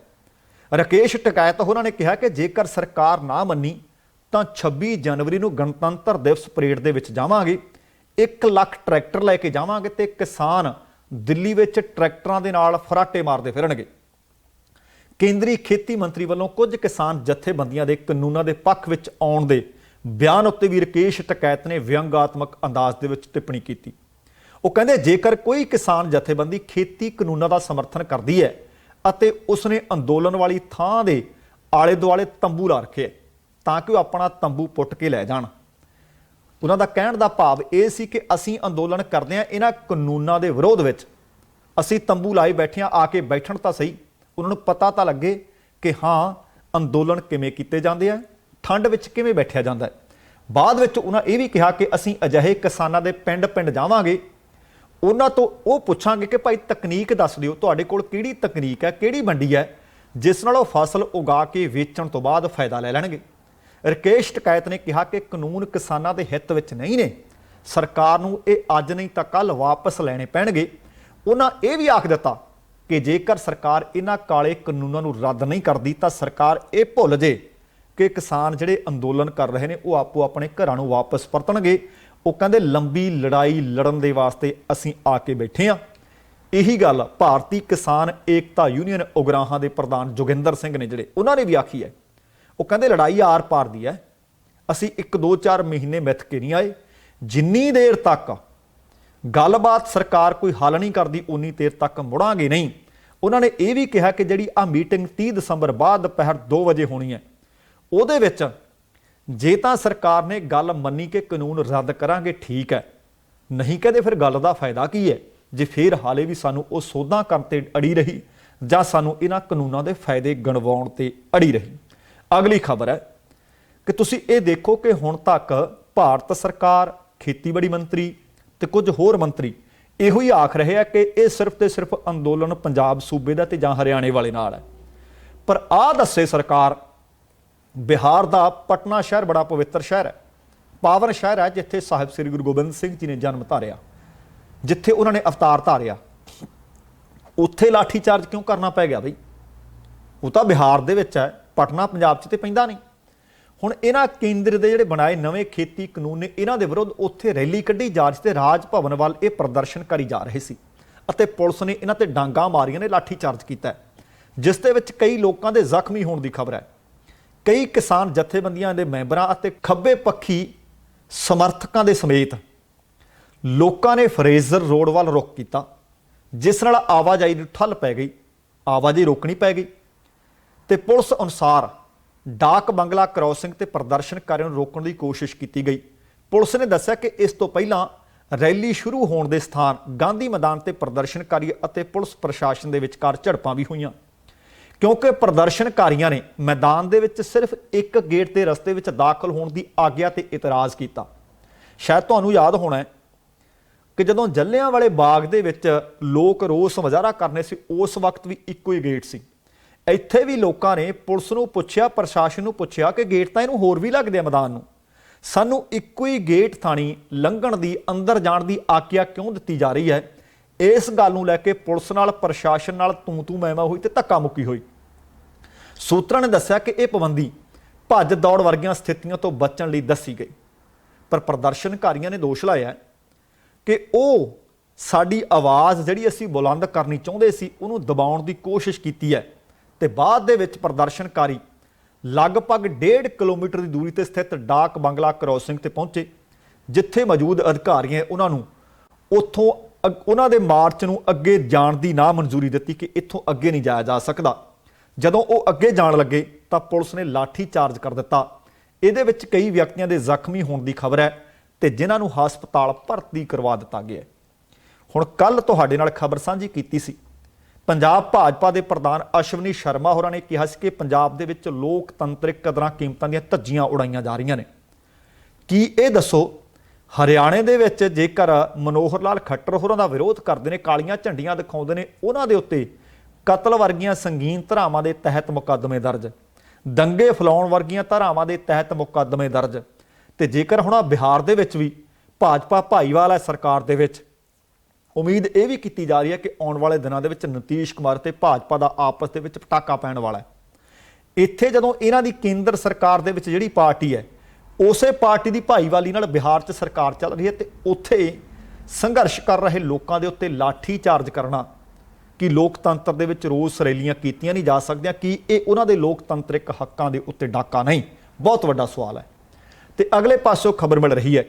ਰਾਕੇਸ਼ ਟਕੈਤ ਉਹਨਾਂ ਨੇ ਕਿਹਾ ਕਿ ਜੇਕਰ ਸਰਕਾਰ ਨਾ ਮੰਨੀ ਤਾਂ 26 ਜਨਵਰੀ ਨੂੰ ਗਣਤੰਤਰ ਦਿਵਸ ਪਰੇਡ ਦੇ ਵਿੱਚ ਜਾਵਾਂਗੇ, 1 ਲੱਖ ਟਰੈਕਟਰ ਲੈ ਕੇ ਜਾਵਾਂਗੇ ਤੇ ਕਿਸਾਨ ਦਿੱਲੀ ਵਿੱਚ ਟਰੈਕਟਰਾਂ ਦੇ ਨਾਲ ਫਰਾਟੇ ਮਾਰਦੇ ਫਿਰਨਗੇ। ਕੇਂਦਰੀ ਖੇਤੀ ਮੰਤਰੀ ਵੱਲੋਂ ਕੁਝ ਕਿਸਾਨ ਜਥੇਬੰਦੀਆਂ ਦੇ ਕਾਨੂੰਨਾਂ ਦੇ ਪੱਖ ਵਿੱਚ ਆਉਣ ਦੇ ਬਿਆਨ ਉੱਤੇ ਵੀ ਰਾਕੇਸ਼ ਟਕੈਤ ਨੇ ਵਿਅੰਗਾਤਮਕ ਅੰਦਾਜ਼ ਦੇ ਵਿੱਚ ਟਿੱਪਣੀ ਕੀਤੀ। ਉਹ ਕਹਿੰਦੇ ਜੇਕਰ ਕੋਈ ਕਿਸਾਨ ਜਥੇਬੰਦੀ ਖੇਤੀ ਕਾਨੂੰਨਾਂ ਦਾ ਸਮਰਥਨ ਕਰਦੀ ਹੈ ਅਤੇ ਉਸਨੇ ਅੰਦੋਲਨ ਵਾਲੀ ਥਾਂ ਦੇ ਆਲੇ ਦੁਆਲੇ ਤੰਬੂ ਲਾ ਰੱਖੇ ਤਾਂ ਕਿ ਉਹ ਆਪਣਾ ਤੰਬੂ ਪੁੱਟ ਕੇ ਲੈ ਜਾਣ। ਉਹਨਾਂ ਦਾ ਕਹਿਣ ਦਾ ਭਾਵ ਇਹ ਸੀ ਕਿ ਅਸੀਂ ਅੰਦੋਲਨ ਕਰਦੇ ਹਾਂ ਇਹਨਾਂ ਕਾਨੂੰਨਾਂ ਦੇ ਵਿਰੋਧ ਵਿੱਚ, ਅਸੀਂ ਤੰਬੂ ਲਾਏ ਬੈਠੇ ਹਾਂ, ਆ ਕੇ ਬੈਠਣ ਤਾਂ ਸਹੀ, ਉਹਨਾਂ ਨੂੰ ਪਤਾ ਤਾਂ ਲੱਗੇ ਕਿ ਹਾਂ ਅੰਦੋਲਨ ਕਿਵੇਂ ਕੀਤੇ ਜਾਂਦੇ ਆ, ਠੰਡ ਵਿੱਚ ਕਿਵੇਂ ਬੈਠਿਆ ਜਾਂਦਾ ਹੈ। ਬਾਅਦ ਵਿੱਚ ਉਹਨਾਂ ਇਹ ਵੀ ਕਿਹਾ ਕਿ ਅਸੀਂ ਅਜਿਹੇ ਕਿਸਾਨਾਂ ਦੇ ਪਿੰਡ ਜਾਵਾਂਗੇ, ਉਹਨਾਂ ਤੋਂ ਉਹ ਪੁੱਛਾਂਗੇ ਕਿ ਭਾਈ ਤਕਨੀਕ ਦੱਸ ਦਿਓ, ਤੁਹਾਡੇ ਕੋਲ ਕਿਹੜੀ ਤਕਨੀਕ ਹੈ, ਕਿਹੜੀ ਮੰਡੀ ਹੈ ਜਿਸ ਨਾਲ ਉਹ ਫਸਲ ਉਗਾ ਕੇ ਵੇਚਣ ਤੋਂ ਬਾਅਦ ਫਾਇਦਾ ਲੈ ਲੈਣਗੇ। ਰਾਕੇਸ਼ ਟਕੈਤ ਨੇ ਕਿਹਾ ਕਿ ਕਾਨੂੰਨ ਕਿਸਾਨਾਂ ਦੇ ਹਿੱਤ ਵਿੱਚ ਨਹੀਂ ਨੇ, ਸਰਕਾਰ ਨੂੰ ਇਹ ਅੱਜ ਨਹੀਂ ਤਾਂ ਕੱਲ੍ਹ ਵਾਪਸ ਲੈਣੇ ਪੈਣਗੇ। ਉਹਨਾਂ ਇਹ ਵੀ ਆਖ ਦਿੱਤਾ ਕਿ ਜੇਕਰ ਸਰਕਾਰ ਇਹਨਾਂ ਕਾਲੇ ਕਾਨੂੰਨਾਂ ਨੂੰ ਰੱਦ ਨਹੀਂ ਕਰਦੀ ਤਾਂ ਸਰਕਾਰ ਇਹ ਭੁੱਲ ਜੇ ਕਿ ਕਿਸਾਨ ਜਿਹੜੇ ਅੰਦੋਲਨ ਕਰ ਰਹੇ ਨੇ ਉਹ ਆਪੋ ਆਪਣੇ ਘਰਾਂ ਨੂੰ ਵਾਪਸ ਪਰਤਣਗੇ। ਉਹ ਕਹਿੰਦੇ ਲੰਬੀ ਲੜਾਈ ਲੜਨ ਦੇ ਵਾਸਤੇ ਅਸੀਂ ਆ ਕੇ ਬੈਠੇ ਹਾਂ। ਇਹੀ ਗੱਲ ਭਾਰਤੀ ਕਿਸਾਨ ਏਕਤਾ ਯੂਨੀਅਨ ਉਗਰਾਹਾਂ ਦੇ ਪ੍ਰਧਾਨ ਜੋਗਿੰਦਰ ਸਿੰਘ ਨੇ ਜਿਹੜੇ ਉਹਨਾਂ ਨੇ ਵੀ ਆਖੀ ਹੈ। ਉਹ ਕਹਿੰਦੇ ਲੜਾਈ ਆਰ ਪਾਰ ਦੀ ਹੈ, ਅਸੀਂ 1-2-4 ਮਹੀਨੇ ਮਿੱਥ ਕੇ ਨਹੀਂ ਆਏ। ਜਿੰਨੀ ਦੇਰ ਤੱਕ ਗੱਲਬਾਤ ਸਰਕਾਰ ਕੋਈ ਹੱਲ ਨਹੀਂ ਕਰਦੀ ਉਨੀ ਦੇਰ ਤੱਕ ਮੁੜਾਂਗੇ ਨਹੀਂ। ਉਹਨਾਂ ਨੇ ਇਹ ਵੀ ਕਿਹਾ ਕਿ ਜਿਹੜੀ ਆ ਮੀਟਿੰਗ 30 ਦਸੰਬਰ ਬਾਅਦ ਦੁਪਹਿਰ 2 ਵਜੇ ਹੋਣੀ ਹੈ, ਉਹਦੇ ਵਿੱਚ ਜੇ ਤਾਂ ਸਰਕਾਰ ਨੇ ਗੱਲ ਮੰਨੀ ਕਿ ਕਾਨੂੰਨ ਰੱਦ ਕਰਾਂਗੇ ਠੀਕ ਹੈ, ਨਹੀਂ ਕਹਿੰਦੇ ਫਿਰ ਗੱਲ ਦਾ ਫਾਇਦਾ ਕੀ ਹੈ ਜੇ ਫਿਰ ਹਾਲੇ ਵੀ ਸਾਨੂੰ ਉਹ ਸੋਧਾਂ ਕਰਨ ਤੇ ਅੜੀ ਰਹੀ ਜਾਂ ਸਾਨੂੰ ਇਹਨਾਂ ਕਾਨੂੰਨਾਂ ਦੇ ਫਾਇਦੇ ਗਿਣਵਾਉਣ ਤੇ ਅੜੀ ਰਹੀ। ਅਗਲੀ ਖਬਰ ਹੈ ਕਿ ਤੁਸੀਂ ਇਹ ਦੇਖੋ ਕਿ ਹੁਣ ਤੱਕ ਭਾਰਤ ਸਰਕਾਰ, ਖੇਤੀਬਾੜੀ ਮੰਤਰੀ ਤੇ ਕੁਝ ਹੋਰ ਮੰਤਰੀ ਇਹੋ ਹੀ ਆਖ ਰਹੇ ਆ ਕਿ ਇਹ ਸਿਰਫ ਤੇ ਸਿਰਫ ਅੰਦੋਲਨ ਪੰਜਾਬ ਸੂਬੇ ਦਾ ਤੇ ਜਾਂ ਹਰਿਆਣੇ ਵਾਲੇ ਨਾਲ ਹੈ। ਪਰ ਆਹ ਦੱਸੇ ਸਰਕਾਰ, ਬਿਹਾਰ ਦਾ ਪਟਨਾ ਸ਼ਹਿਰ ਬੜਾ ਪਵਿੱਤਰ ਸ਼ਹਿਰ ਹੈ, ਪਾਵਨ ਸ਼ਹਿਰ ਹੈ ਜਿੱਥੇ ਸਾਹਿਬ ਸ੍ਰੀ ਗੁਰੂ ਗੋਬਿੰਦ ਸਿੰਘ ਜੀ ਨੇ ਜਨਮ ਧਾਰਿਆ, ਜਿੱਥੇ ਉਹਨਾਂ ਨੇ ਅਵਤਾਰ ਧਾਰਿਆ। ਉੱਥੇ ਲਾਠੀ ਚਾਰਜ ਕਿਉਂ ਕਰਨਾ ਪੈ ਗਿਆ ਬਈ? ਉਹ ਤਾਂ ਬਿਹਾਰ ਦੇ ਵਿੱਚ ਹੈ, ਪਟਨਾ ਪੰਜਾਬ 'ਚ ਤੇ ਪੈਂਦਾ ਨਹੀਂ। ਹੁਣ ਇਹਨਾਂ ਕੇਂਦਰ ਦੇ ਜਿਹੜੇ ਬਣਾਏ ਨਵੇਂ ਖੇਤੀ ਕਾਨੂੰਨ ਨੇ, ਇਹਨਾਂ ਦੇ ਵਿਰੁੱਧ ਉੱਥੇ ਰੈਲੀ ਕੱਢੀ ਜਾ ਰਹੀ ਤੇ ਰਾਜ ਭਵਨ ਵੱਲ ਇਹ ਪ੍ਰਦਰਸ਼ਨ ਕਰੀ ਜਾ ਰਹੇ ਸੀ ਅਤੇ ਪੁਲਿਸ ਨੇ ਇਹਨਾਂ ਤੇ ਡਾਂਗਾਂ ਮਾਰੀਆਂ ਨੇ, ਲਾਠੀ ਚਾਰਜ ਕੀਤਾ, ਜਿਸ ਦੇ ਵਿੱਚ ਕਈ ਲੋਕਾਂ ਦੇ ਜ਼ਖਮੀ ਹੋਣ ਦੀ ਖਬਰ ਹੈ। ਕਈ ਕਿਸਾਨ ਜਥੇਬੰਦੀਆਂ ਦੇ ਮੈਂਬਰਾਂ ਅਤੇ ਖੱਬੇ ਪੱਖੀ ਸਮਰਥਕਾਂ ਦੇ ਸਮੇਤ ਲੋਕਾਂ ਨੇ ਫਰੇਜ਼ਰ ਰੋਡ ਵੱਲ ਰੁਖ ਕੀਤਾ, ਜਿਸ ਨਾਲ ਆਵਾਜਾਈ ਨੂੰ ਠੱਲ ਪੈ ਗਈ, ਆਵਾਜਾਈ ਰੋਕਣੀ ਪੈ ਗਈ। ਤੇ ਪੁਲਿਸ ਅਨੁਸਾਰ ਡਾਕ ਬੰਗਲਾ ਕ੍ਰਾਸਿੰਗ ਤੇ ਪ੍ਰਦਰਸ਼ਨਕਾਰੀਆਂ ਨੂੰ ਰੋਕਣ ਦੀ ਕੋਸ਼ਿਸ਼ ਕੀਤੀ ਗਈ। ਪੁਲਿਸ ਨੇ ਦੱਸਿਆ ਕਿ ਇਸ ਤੋਂ ਪਹਿਲਾਂ ਰੈਲੀ ਸ਼ੁਰੂ ਹੋਣ ਦੇ ਸਥਾਨ ਗਾਂਧੀ ਮੈਦਾਨ ਤੇ ਪ੍ਰਦਰਸ਼ਨਕਾਰੀ ਅਤੇ ਪੁਲਿਸ ਪ੍ਰਸ਼ਾਸਨ ਦੇ ਵਿਚਕਾਰ ਝੜਪਾਂ ਵੀ ਹੋਈਆਂ, ਕਿਉਂਕਿ ਪ੍ਰਦਰਸ਼ਨਕਾਰੀਆਂ ਨੇ ਮੈਦਾਨ ਦੇ ਵਿੱਚ ਸਿਰਫ ਇੱਕ ਗੇਟ ਦੇ ਰਸਤੇ ਵਿੱਚ ਦਾਖਲ ਹੋਣ ਦੀ ਆਗਿਆ ਤੇ ਇਤਰਾਜ਼ ਕੀਤਾ। ਸ਼ਾਇਦ ਤੁਹਾਨੂੰ ਯਾਦ ਹੋਣਾ ਹੈ ਕਿ ਜਦੋਂ ਜੱਲਿਆਂਵਾਲੇ ਬਾਗ ਦੇ ਵਿੱਚ ਲੋਕ ਰੋਸ ਮੁਜ਼ਾਹਰਾ ਕਰਨੇ ਸੀ, ਉਸ ਵਕਤ ਵੀ ਇੱਕੋ ਹੀ ਗੇਟ ਸੀ। ਇੱਥੇ ਵੀ ਲੋਕਾਂ ਨੇ ਪੁਲਿਸ ਨੂੰ ਪੁੱਛਿਆ, ਪ੍ਰਸ਼ਾਸਨ ਨੂੰ ਪੁੱਛਿਆ ਕਿ ਗੇਟ ਤਾਂ ਇਹਨੂੰ ਹੋਰ ਵੀ ਲੱਗਦੇ ਆ ਮੈਦਾਨ ਨੂੰ, ਸਾਨੂੰ ਇੱਕੋ ਹੀ ਗੇਟ ਥਾਣੀ ਲੰਘਣ ਦੀ, ਅੰਦਰ ਜਾਣ ਦੀ ਆਗਿਆ ਕਿਉਂ ਦਿੱਤੀ ਜਾ ਰਹੀ ਹੈ। ਇਸ ਗੱਲ ਨੂੰ ਲੈ ਕੇ ਪੁਲਿਸ ਨਾਲ ਪ੍ਰਸ਼ਾਸਨ ਨਾਲ ਤੂੰ ਮੈਂ ਹੋਈ ਤੇ ਧੱਕਾ ਮੁੱਕੀ ਹੋਈ। ਸੂਤਰਾਂ ਨੇ ਦੱਸਿਆ ਕਿ ਇਹ ਪਾਬੰਦੀ ਭੱਜ ਦੌੜ ਵਰਗੀਆਂ ਸਥਿਤੀਆਂ ਤੋਂ ਬਚਣ ਲਈ ਦੱਸੀ ਗਈ, ਪਰ ਪ੍ਰਦਰਸ਼ਨਕਾਰੀਆਂ ਨੇ ਦੋਸ਼ ਲਾਇਆ ਕਿ ਉਹ ਸਾਡੀ ਆਵਾਜ਼ ਜਿਹੜੀ ਅਸੀਂ ਬੁਲੰਦ ਕਰਨੀ ਚਾਹੁੰਦੇ ਸੀ ਉਹਨੂੰ ਦਬਾਉਣ ਦੀ ਕੋਸ਼ਿਸ਼ ਕੀਤੀ ਹੈ। ਤੇ ਬਾਅਦ ਦੇ ਵਿੱਚ ਪ੍ਰਦਰਸ਼ਨਕਾਰੀ ਲਗਭਗ 1.5 ਕਿਲੋਮੀਟਰ ਦੀ ਦੂਰੀ ਤੇ ਸਥਿਤ ਡਾਕ ਬੰਗਲਾ ਕ੍ਰਾਸਿੰਗ ਤੇ ਪਹੁੰਚੇ, ਜਿੱਥੇ ਮੌਜੂਦ ਅਧਿਕਾਰੀਆਂ ਉਹਨਾਂ ਨੂੰ ਉੱਥੋਂ ਉਹਨਾਂ ਦੇ ਮਾਰਚ ਨੂੰ ਅੱਗੇ ਜਾਣ ਦੀ ਨਾ ਮਨਜ਼ੂਰੀ ਦਿੱਤੀ ਕਿ ਇੱਥੋਂ ਅੱਗੇ ਨਹੀਂ ਜਾਇਆ ਜਾ ਸਕਦਾ। ਜਦੋਂ ਉਹ ਅੱਗੇ ਜਾਣ ਲੱਗੇ ਤਾਂ ਪੁਲਿਸ ਨੇ ਲਾਠੀ ਚਾਰਜ ਕਰ ਦਿੱਤਾ। ਇਹਦੇ ਵਿੱਚ ਕਈ ਵਿਅਕਤੀਆਂ ਦੇ ਜ਼ਖਮੀ ਹੋਣ ਦੀ ਖਬਰ ਹੈ ਤੇ ਜਿਨ੍ਹਾਂ ਨੂੰ ਹਸਪਤਾਲ ਭਰਤੀ ਕਰਵਾ ਦਿੱਤਾ ਗਿਆ। ਹੁਣ ਕੱਲ ਤੁਹਾਡੇ ਨਾਲ ਖਬਰ ਸਾਂਝੀ ਕੀਤੀ ਸੀ, ਪੰਜਾਬ ਭਾਜਪਾ ਦੇ ਪ੍ਰਧਾਨ ਅਸ਼ਵਨੀ ਸ਼ਰਮਾ ਹੋਰਾਂ ਨੇ ਕਿਹਾ ਸੀ ਕਿ ਪੰਜਾਬ ਦੇ ਵਿੱਚ ਲੋਕਤੰਤਰਿਕ ਕਦਰਾਂ ਕੀਮਤਾਂ ਦੀਆਂ ਧੱਜੀਆਂ ਉਡਾਈਆਂ ਜਾ ਰਹੀਆਂ ਨੇ। ਕੀ ਇਹ ਦੱਸੋ, ਹਰਿਆਣੇ ਦੇ ਵਿੱਚ ਜੇਕਰ ਮਨੋਹਰ ਲਾਲ ਖੱਟਰ ਹੋਰਾਂ ਦਾ ਵਿਰੋਧ ਕਰਦੇ ਨੇ, ਕਾਲੀਆਂ ਝੰਡੀਆਂ ਦਿਖਾਉਂਦੇ ਨੇ, ਉਹਨਾਂ ਦੇ ਉੱਤੇ ਕਤਲ ਵਰਗੀਆਂ ਸੰਗੀਨ ਧਾਰਾਵਾਂ ਦੇ ਤਹਿਤ ਮੁਕੱਦਮੇ ਦਰਜ, ਦੰਗੇ ਫੈਲਾਉਣ ਵਰਗੀਆਂ ਧਾਰਾਵਾਂ ਦੇ ਤਹਿਤ ਮੁਕੱਦਮੇ ਦਰਜ। ਤੇ ਜੇਕਰ ਹੁਣ ਬਿਹਾਰ ਦੇ ਵਿੱਚ ਵੀ ਭਾਜਪਾ ਭਾਈਵਾਲ ਹੈ ਸਰਕਾਰ ਦੇ ਵਿੱਚ, ਉਮੀਦ ਇਹ ਵੀ ਕੀਤੀ ਜਾ ਰਹੀ ਹੈ ਕਿ ਆਉਣ ਵਾਲੇ ਦਿਨਾਂ ਦੇ ਵਿੱਚ ਨਿਤੀਸ਼ ਕੁਮਾਰ ਤੇ ਭਾਜਪਾ ਦਾ ਆਪਸ ਦੇ ਵਿੱਚ ਪਟਾਕਾ ਪੈਣ ਵਾਲਾ ਹੈ। ਇੱਥੇ ਜਦੋਂ ਇਹਨਾਂ ਦੀ ਕੇਂਦਰ ਸਰਕਾਰ ਦੇ ਵਿੱਚ ਜਿਹੜੀ ਪਾਰਟੀ ਹੈ, ਉਸੇ ਪਾਰਟੀ ਦੀ ਭਾਈਵਾਲੀ ਨਾਲ ਬਿਹਾਰ 'ਚ ਸਰਕਾਰ ਚੱਲ ਰਹੀ ਹੈ ਤੇ ਉੱਥੇ ਸੰਘਰਸ਼ ਕਰ ਰਹੇ ਲੋਕਾਂ ਦੇ ਉੱਤੇ ਲਾਠੀ ਚਾਰਜ ਕਰਨਾ, ਕਿ ਲੋਕਤੰਤਰ ਦੇ ਵਿੱਚ ਰੋਸ ਰੈਲੀਆਂ ਕੀਤੀਆਂ ਨਹੀਂ ਜਾ ਸਕਦੀਆਂ, ਕੀ ਇਹ ਉਹਨਾਂ ਦੇ ਲੋਕਤੰਤਰਿਕ ਹੱਕਾਂ ਦੇ ਉੱਤੇ ਡਾਕਾ ਨਹੀਂ? ਬਹੁਤ ਵੱਡਾ ਸਵਾਲ ਹੈ। ਤੇ ਅਗਲੇ ਪਾਸੋਂ ਖਬਰ ਮਿਲ ਰਹੀ ਹੈ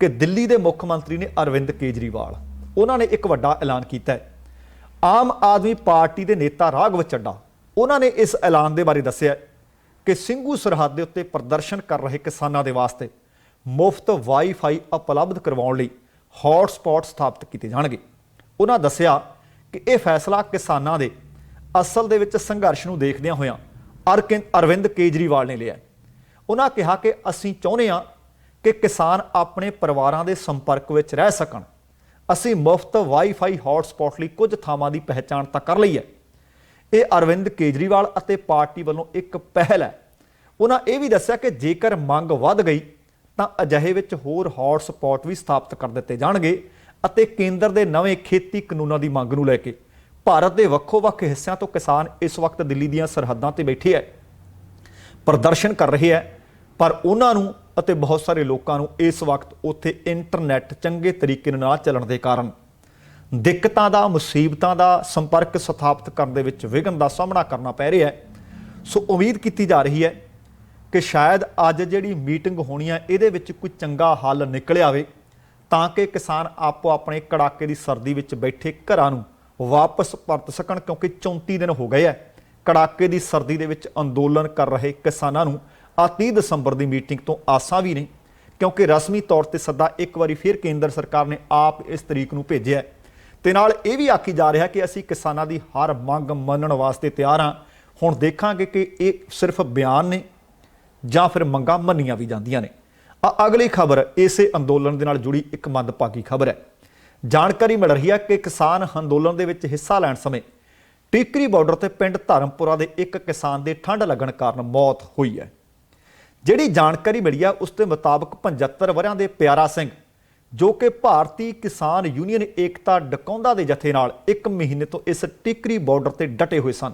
ਕਿ ਦਿੱਲੀ ਦੇ ਮੁੱਖ ਮੰਤਰੀ ਨੇ ਅਰਵਿੰਦ ਕੇਜਰੀਵਾਲ, ਉਹਨਾਂ ਨੇ ਇੱਕ ਵੱਡਾ ਐਲਾਨ ਕੀਤਾ ਹੈ। ਆਮ ਆਦਮੀ ਪਾਰਟੀ ਦੇ ਨੇਤਾ ਰਾਘਵ ਚੱਡਾ, ਉਹਨਾਂ ਨੇ ਇਸ ਐਲਾਨ ਦੇ ਬਾਰੇ ਦੱਸਿਆ ਕਿ ਸਿੰਘੂ ਸਰਹੱਦ ਦੇ ਉੱਤੇ ਪ੍ਰਦਰਸ਼ਨ ਕਰ ਰਹੇ ਕਿਸਾਨਾਂ ਦੇ ਵਾਸਤੇ ਮੁਫਤ ਵਾਈਫਾਈ ਉਪਲਬਧ ਕਰਵਾਉਣ ਲਈ ਹੌਟ ਸਪੌਟ ਸਥਾਪਿਤ ਕੀਤੇ ਜਾਣਗੇ। ਉਹਨਾਂ ਦੱਸਿਆ ਕਿ ਇਹ ਫੈਸਲਾ ਕਿਸਾਨਾਂ ਦੇ ਅਸਲ ਦੇ ਵਿੱਚ ਸੰਘਰਸ਼ ਨੂੰ ਦੇਖਦਿਆਂ ਹੋਇਆਂ ਅਰਵਿੰਦ ਕੇਜਰੀਵਾਲ ਨੇ ਲਿਆ। ਉਹਨਾਂ ਕਿਹਾ ਕਿ ਅਸੀਂ ਚਾਹੁੰਦੇ ਹਾਂ ਕਿ ਕਿਸਾਨ ਆਪਣੇ ਪਰਿਵਾਰਾਂ ਦੇ ਸੰਪਰਕ ਵਿੱਚ ਰਹਿ ਸਕਣ। ਅਸੀਂ ਮੁਫਤ ਵਾਈਫਾਈ ਹੌਟ ਸਪੌਟ ਲਈ ਕੁਝ ਥਾਵਾਂ ਦੀ ਪਹਿਚਾਣ ਤਾਂ ਕਰ ਲਈ ਹੈ। ਇਹ ਅਰਵਿੰਦ ਕੇਜਰੀਵਾਲ ਅਤੇ ਪਾਰਟੀ ਵੱਲੋਂ ਇੱਕ ਪਹਿਲ ਹੈ। ਉਹਨਾਂ ਇਹ ਵੀ ਦੱਸਿਆ ਕਿ ਜੇਕਰ ਮੰਗ ਵੱਧ ਗਈ ਤਾਂ ਅਜਿਹੇ ਵਿੱਚ ਹੋਰ ਹੌਟ ਸਪੌਟ ਵੀ ਸਥਾਪਿਤ ਕਰ ਦਿੱਤੇ ਜਾਣਗੇ ਅਤੇ ਕੇਂਦਰ ਦੇ ਨਵੇਂ ਖੇਤੀ ਕਾਨੂੰਨਾਂ ਦੀ ਮੰਗ ਨੂੰ ਲੈ ਕੇ ਭਾਰਤ ਦੇ ਵੱਖੋ-ਵੱਖ ਹਿੱਸਿਆਂ ਤੋਂ ਕਿਸਾਨ ਇਸ ਵਕਤ ਦਿੱਲੀ ਦੀਆਂ ਸਰਹੱਦਾਂ ਤੇ ਬੈਠੇ ਹੈ, ਪ੍ਰਦਰਸ਼ਨ ਕਰ ਰਹੇ ਹੈ, ਪਰ ਉਹਨਾਂ ਨੂੰ ਅਤੇ ਬਹੁਤ ਸਾਰੇ ਲੋਕਾਂ ਨੂੰ ਇਸ ਵਕਤ ਉੱਥੇ ਇੰਟਰਨੈਟ ਚੰਗੇ ਤਰੀਕੇ ਨਾਲ ਚੱਲਣ ਦੇ ਕਾਰਨ ਦਿੱਕਤਾਂ ਦਾ, ਮੁਸੀਬਤਾਂ ਦਾ ਸੰਪਰਕ ਸਥਾਪਿਤ ਕਰਨ ਦੇ ਵਿੱਚ ਵਿਘਨ ਦਾ ਸਾਹਮਣਾ ਕਰਨਾ ਪੈ ਰਿਹਾ ਹੈ। ਸੋ ਉਮੀਦ ਕੀਤੀ ਜਾ ਰਹੀ ਹੈ ਕਿ ਸ਼ਾਇਦ ਅੱਜ ਜਿਹੜੀ ਮੀਟਿੰਗ ਹੋਣੀ ਹੈ ਇਹਦੇ ਵਿੱਚ ਕੋਈ ਚੰਗਾ ਹੱਲ ਨਿਕਲ ਆਵੇ, ਤਾਂ ਕਿ ਕਿਸਾਨ ਆਪੋ ਆਪਣੇ ਕੜਾਕੇ ਦੀ ਸਰਦੀ ਵਿੱਚ ਬੈਠੇ ਘਰਾਂ ਨੂੰ ਵਾਪਸ ਪਰਤ ਸਕਣ, ਕਿਉਂਕਿ 34 ਦਿਨ ਹੋ ਗਏ ਹੈ ਕੜਾਕੇ ਦੀ ਸਰਦੀ ਦੇ ਵਿੱਚ ਅੰਦੋਲਨ ਕਰ ਰਹੇ ਕਿਸਾਨਾਂ ਨੂੰ। 30 ਦਸੰਬਰ ਦੀ ਮੀਟਿੰਗ ਤੋਂ ਆਸਾਂ ਵੀ ਨਹੀਂ, ਕਿਉਂਕਿ ਰਸਮੀ ਤੌਰ ਤੇ ਸੱਦਾ ਇੱਕ ਵਾਰੀ ਫਿਰ ਕੇਂਦਰ ਸਰਕਾਰ ਨੇ ਆਪ ਇਸ ਤਰੀਕ ਨੂੰ ਭੇਜਿਆ ਤੇ ਨਾਲ ਇਹ ਵੀ ਆਖੀ ਜਾ ਰਿਹਾ ਕਿ ਅਸੀਂ ਕਿਸਾਨਾਂ ਦੀ ਹਰ ਮੰਗ ਮੰਨਣ ਵਾਸਤੇ ਤਿਆਰ ਹਾਂ। ਹੁਣ ਦੇਖਾਂਗੇ ਕਿ ਇਹ ਸਿਰਫ ਬਿਆਨ ਨੇ ਜਾਂ ਫਿਰ ਮੰਗਾਂ ਮੰਨੀਆਂ ਵੀ ਜਾਂਦੀਆਂ ਨੇ। ਅਗਲੀ ਖਬਰ ਇਸੇ ਅੰਦੋਲਨ ਦੇ ਨਾਲ ਜੁੜੀ ਇੱਕ ਮੰਦਭਾਗੀ ਖਬਰ ਹੈ। ਜਾਣਕਾਰੀ ਮਿਲ ਰਹੀ ਹੈ ਕਿ ਕਿਸਾਨ ਅੰਦੋਲਨ ਦੇ ਵਿੱਚ ਹਿੱਸਾ ਲੈਣ ਸਮੇਂ ਟਿਕਰੀ ਬਾਰਡਰ ਤੇ ਪਿੰਡ ਧਰਮਪੁਰਾ ਦੇ ਇੱਕ ਕਿਸਾਨ ਦੇ ਠੰਡ ਲੱਗਣ ਕਾਰਨ ਮੌਤ ਹੋਈ ਹੈ। ਜਿਹੜੀ ਜਾਣਕਾਰੀ ਮਿਲੀ ਹੈ ਉਸ ਦੇ ਮੁਤਾਬਕ 75 ਵਰ੍ਹਿਆਂ ਦੇ ਪਿਆਰਾ ਸਿੰਘ, ਜੋ ਕਿ ਭਾਰਤੀ ਕਿਸਾਨ ਯੂਨੀਅਨ ਏਕਤਾ ਡਕੌਂਦਾ ਦੇ ਜਥੇ ਨਾਲ 1 ਮਹੀਨੇ ਤੋਂ ਇਸ ਟਿਕਰੀ ਬਾਰਡਰ ਤੇ ਡਟੇ ਹੋਏ ਸਨ।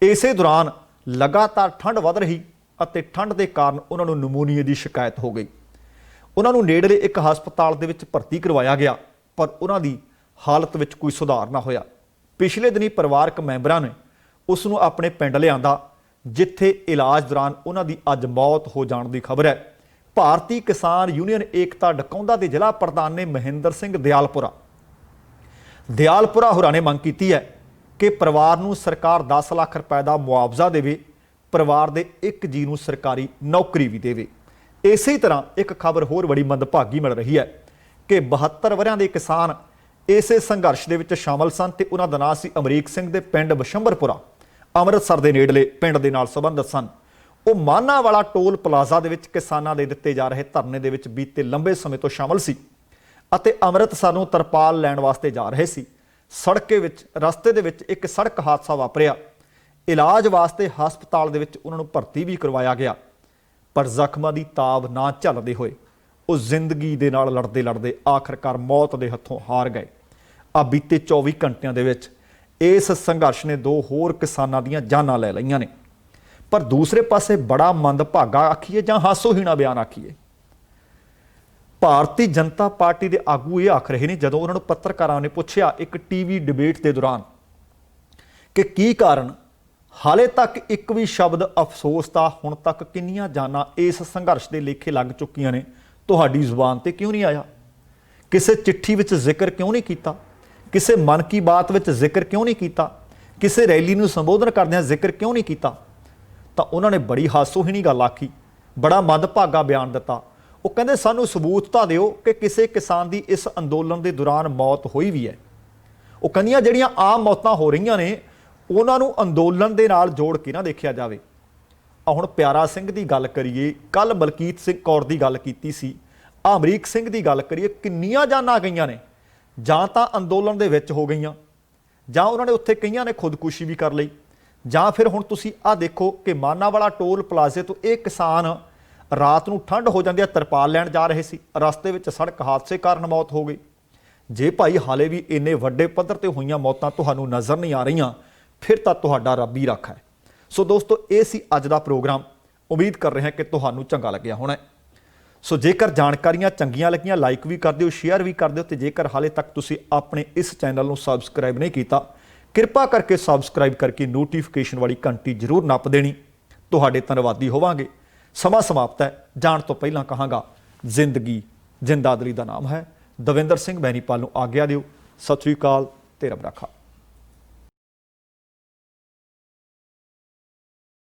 ਇਸੇ ਦੌਰਾਨ ਲਗਾਤਾਰ ਠੰਡ ਵੱਧ ਰਹੀ ਅਤੇ ਠੰਡ ਦੇ ਕਾਰਨ ਉਹਨਾਂ ਨੂੰ ਨਮੂਨੀਏ ਦੀ ਸ਼ਿਕਾਇਤ ਹੋ ਗਈ। ਉਹਨਾਂ ਨੂੰ ਨੇੜਲੇ ਇੱਕ ਹਸਪਤਾਲ ਦੇ ਵਿੱਚ ਭਰਤੀ ਕਰਵਾਇਆ ਗਿਆ, ਪਰ ਉਹਨਾਂ ਦੀ ਹਾਲਤ ਵਿੱਚ ਕੋਈ ਸੁਧਾਰ ਨਾ ਹੋਇਆ। ਪਿਛਲੇ ਦਿਨੀ ਪਰਿਵਾਰਕ ਮੈਂਬਰਾਂ ਨੇ ਉਸ ਨੂੰ ਆਪਣੇ ਪਿੰਡ ਲਿਆਂਦਾ, ਜਿੱਥੇ ਇਲਾਜ ਦੌਰਾਨ ਉਹਨਾਂ ਦੀ ਅੱਜ ਮੌਤ ਹੋ ਜਾਣ ਦੀ ਖਬਰ ਹੈ। ਭਾਰਤੀ ਕਿਸਾਨ ਯੂਨੀਅਨ ਏਕਤਾ ਡਕੌਂਦਾ ਦੇ ਜ਼ਿਲ੍ਹਾ ਪ੍ਰਧਾਨ ਨੇ ਮਹਿੰਦਰ ਸਿੰਘ ਦਿਆਲਪੁਰਾ ਹੋਰਾਂ ਨੇ ਮੰਗ ਕੀਤੀ ਹੈ ਕਿ ਪਰਿਵਾਰ ਨੂੰ ਸਰਕਾਰ 10 ਲੱਖ ਰੁਪਏ ਦਾ ਮੁਆਵਜ਼ਾ ਦੇਵੇ, ਪਰਿਵਾਰ ਦੇ ਇੱਕ ਜੀ ਨੂੰ ਸਰਕਾਰੀ ਨੌਕਰੀ ਵੀ ਦੇਵੇ। ਇਸੇ ਤਰ੍ਹਾਂ ਇੱਕ ਖਬਰ ਹੋਰ ਬੜੀ ਮੰਦਭਾਗੀ ਮਿਲ ਰਹੀ ਹੈ ਕਿ 72 ਵਰ੍ਹਿਆਂ ਦੇ ਕਿਸਾਨ ਇਸੇ ਸੰਘਰਸ਼ ਦੇ ਵਿੱਚ ਸ਼ਾਮਲ ਸਨ ਤੇ ਉਹਨਾਂ ਦਾ ਨਾਂ ਸੀ ਅਮਰੀਕ ਸਿੰਘ ਦੇ ਪਿੰਡ ਬਸ਼ੰਬਰਪੁਰਾ, ਅੰਮ੍ਰਿਤਸਰ ਦੇ ਨੇੜਲੇ ਪਿੰਡ ਦੇ ਨਾਲ ਸੰਬੰਧਿਤ ਸਨ। ਉਹ ਮਾਨਾਂਵਾਲਾ ਟੋਲ ਪਲਾਜ਼ਾ ਦੇ ਵਿੱਚ ਕਿਸਾਨਾਂ ਦੇ ਦਿੱਤੇ ਜਾ ਰਹੇ ਧਰਨੇ ਦੇ ਵਿੱਚ ਬੀਤੇ ਲੰਬੇ ਸਮੇਂ ਤੋਂ ਸ਼ਾਮਲ ਸੀ ਅਤੇ ਅੰਮ੍ਰਿਤਸਰ ਨੂੰ ਤਰਪਾਲ ਲੈਣ ਵਾਸਤੇ ਜਾ ਰਹੇ ਸੀ। ਰਸਤੇ ਦੇ ਵਿੱਚ ਇੱਕ ਸੜਕ ਹਾਦਸਾ ਵਾਪਰਿਆ। ਇਲਾਜ ਵਾਸਤੇ ਹਸਪਤਾਲ ਦੇ ਵਿੱਚ ਉਹਨਾਂ ਨੂੰ ਭਰਤੀ ਵੀ ਕਰਵਾਇਆ ਗਿਆ, ਪਰ ਜ਼ਖਮਾਂ ਦੀ ਤਾਬ ਨਾ ਝੱਲਦੇ ਹੋਏ ਉਹ ਜ਼ਿੰਦਗੀ ਦੇ ਨਾਲ ਲੜਦੇ ਆਖਰਕਾਰ ਮੌਤ ਦੇ ਹੱਥੋਂ ਹਾਰ ਗਏ। ਬੀਤੇ 24 ਘੰਟਿਆਂ ਦੇ ਵਿੱਚ ਇਸ ਸੰਘਰਸ਼ ਨੇ 2 ਹੋਰ ਕਿਸਾਨਾਂ ਦੀਆਂ ਜਾਨਾਂ ਲੈ ਲਈਆਂ ਨੇ। ਪਰ ਦੂਸਰੇ ਪਾਸੇ ਬੜਾ ਮੰਦਭਾਗਾ ਆਖੀਏ ਜਾਂ ਹਾਸੋਹੀਣਾ ਬਿਆਨ ਆਖੀਏ, ਭਾਰਤੀ ਜਨਤਾ ਪਾਰਟੀ ਦੇ ਆਗੂ ਇਹ ਆਖ ਰਹੇ ਨੇ ਜਦੋਂ ਉਹਨਾਂ ਨੂੰ ਪੱਤਰਕਾਰਾਂ ਨੇ ਪੁੱਛਿਆ ਇੱਕ ਟੀਵੀ ਡਿਬੇਟ ਦੇ ਦੌਰਾਨ ਕਿ ਕੀ ਕਾਰਨ ਹਾਲੇ ਤੱਕ ਇੱਕ ਵੀ ਸ਼ਬਦ ਅਫਸੋਸ ਦਾ, ਹੁਣ ਤੱਕ ਕਿੰਨੀਆਂ ਜਾਨਾਂ ਇਸ ਸੰਘਰਸ਼ ਦੇ ਲੇਖੇ ਲੱਗ ਚੁੱਕੀਆਂ ਨੇ, ਤੁਹਾਡੀ ਜ਼ੁਬਾਨ ਤੇ ਕਿਉਂ ਨਹੀਂ ਆਇਆ? ਕਿਸੇ ਚਿੱਠੀ ਵਿੱਚ ਜ਼ਿਕਰ ਕਿਉਂ ਨਹੀਂ ਕੀਤਾ? ਕਿਸੇ ਮਨ ਕੀ ਬਾਤ ਵਿੱਚ ਜ਼ਿਕਰ ਕਿਉਂ ਨਹੀਂ ਕੀਤਾ? ਕਿਸੇ ਰੈਲੀ ਨੂੰ ਸੰਬੋਧਨ ਕਰਦਿਆਂ ਜ਼ਿਕਰ ਕਿਉਂ ਨਹੀਂ ਕੀਤਾ? ਤਾਂ ਉਹਨਾਂ ਨੇ ਬੜੀ ਹਾਸੋਹੀਣੀ ਗੱਲ ਆਖੀ, ਬੜਾ ਮੰਦਭਾਗਾ ਬਿਆਨ ਦਿੱਤਾ। ਉਹ ਕਹਿੰਦੇ ਸਾਨੂੰ ਸਬੂਤ ਤਾਂ ਦਿਓ ਕਿ ਕਿਸੇ ਕਿਸਾਨ ਦੀ ਇਸ ਅੰਦੋਲਨ ਦੇ ਦੌਰਾਨ ਮੌਤ ਹੋਈ ਵੀ ਹੈ। ਉਹ ਕਹਿੰਦੀਆਂ ਜਿਹੜੀਆਂ ਆਮ ਮੌਤਾਂ ਹੋ ਰਹੀਆਂ ਨੇ ਉਹਨਾਂ ਨੂੰ ਅੰਦੋਲਨ ਦੇ ਨਾਲ ਜੋੜ ਕੇ ਨਾ ਦੇਖਿਆ ਜਾਵੇ। ਹੁਣ ਪਿਆਰਾ ਸਿੰਘ ਦੀ ਗੱਲ ਕਰੀਏ, ਕੱਲ ਬਲਕੀਤ ਸਿੰਘ ਕੌਰ ਦੀ ਗੱਲ ਕੀਤੀ ਸੀ, ਅਮਰੀਕ ਸਿੰਘ ਦੀ ਗੱਲ ਕਰੀਏ, ਕਿੰਨੀਆਂ ਜਾਨਾਂ ਗਈਆਂ ਨੇ, ਜਾਂ ਤਾਂ ਅੰਦੋਲਨ ਦੇ ਵਿੱਚ ਹੋ ਗਈਆਂ ਜਾਂ ਉਹਨਾਂ ਨੇ ਉੱਥੇ ਕਈਆਂ ਨੇ ਖੁਦਕੁਸ਼ੀ ਵੀ ਕਰ ਲਈ, ਜਾਂ ਫਿਰ ਹੁਣ ਤੁਸੀਂ ਦੇਖੋ ਕਿ ਮਾਨਾਂਵਾਲਾ ਟੋਲ ਪਲਾਜ਼ੇ ਤੋਂ ਇਹ ਕਿਸਾਨ ਰਾਤ ਨੂੰ ਠੰਡ ਹੋ ਜਾਂਦੀ ਹੈ, ਤਰਪਾਲ ਲੈਣ ਜਾ ਰਹੇ ਸੀ, ਰਸਤੇ ਵਿੱਚ ਸੜਕ ਹਾਦਸੇ ਕਾਰਨ ਮੌਤ ਹੋ ਗਈ। ਜੇ ਭਾਈ ਹਾਲੇ ਵੀ ਇੰਨੇ ਵੱਡੇ ਪੱਧਰ ਤੇ ਹੋਈਆਂ ਮੌਤਾਂ ਤੁਹਾਨੂੰ ਨਜ਼ਰ ਨਹੀਂ ਆ ਰਹੀਆਂ, ਫਿਰ ਤਾਂ ਤੁਹਾਡਾ ਰੱਬ ਹੀ ਰਾਖਾ ਹੈ। ਸੋ ਦੋਸਤੋ, ਇਹ ਸੀ ਅੱਜ ਦਾ ਪ੍ਰੋਗਰਾਮ। ਉਮੀਦ ਕਰ ਰਹੇ ਹਾਂ ਕਿ ਤੁਹਾਨੂੰ ਚੰਗਾ ਲੱਗਿਆ ਹੋਣਾ। ਸੋ ਜੇਕਰ ਜਾਣਕਾਰੀਆਂ ਚੰਗੀਆਂ ਲੱਗੀਆਂ ਲਾਈਕ ਵੀ ਕਰ ਦਿਓ, ਸ਼ੇਅਰ ਵੀ ਕਰ ਦਿਓ, ਤੇ ਜੇਕਰ ਹਾਲੇ ਤੱਕ ਤੁਸੀਂ ਆਪਣੇ ਇਸ ਚੈਨਲ ਨੂੰ ਸਬਸਕ੍ਰਾਈਬ ਨਹੀਂ ਕੀਤਾ, ਕਿਰਪਾ ਕਰਕੇ ਸਬਸਕ੍ਰਾਈਬ ਕਰਕੇ ਨੋਟੀਫਿਕੇਸ਼ਨ ਵਾਲੀ ਘੰਟੀ ਜ਼ਰੂਰ ਨੱਪ ਦੇਣੀ। ਤੁਹਾਡੇ ਧੰਨਵਾਦੀ ਹੋਵਾਂਗੇ। ਸਮਾਂ ਸਮਾਪਤ ਹੈ। ਜਾਣ ਤੋਂ ਪਹਿਲਾਂ ਕਹਾਂਗਾ, ਜ਼ਿੰਦਗੀ ਜਿੰਦਾਦਲੀ ਦਾ ਨਾਮ ਹੈ। ਦਵਿੰਦਰ ਸਿੰਘ ਬੈਨੀਪਾਲ ਨੂੰ ਆਗਿਆ ਦਿਓ। ਸਤਿ ਸ਼੍ਰੀ ਅਕਾਲ ਤੇ ਰੱਬ ਰਾਖਾ।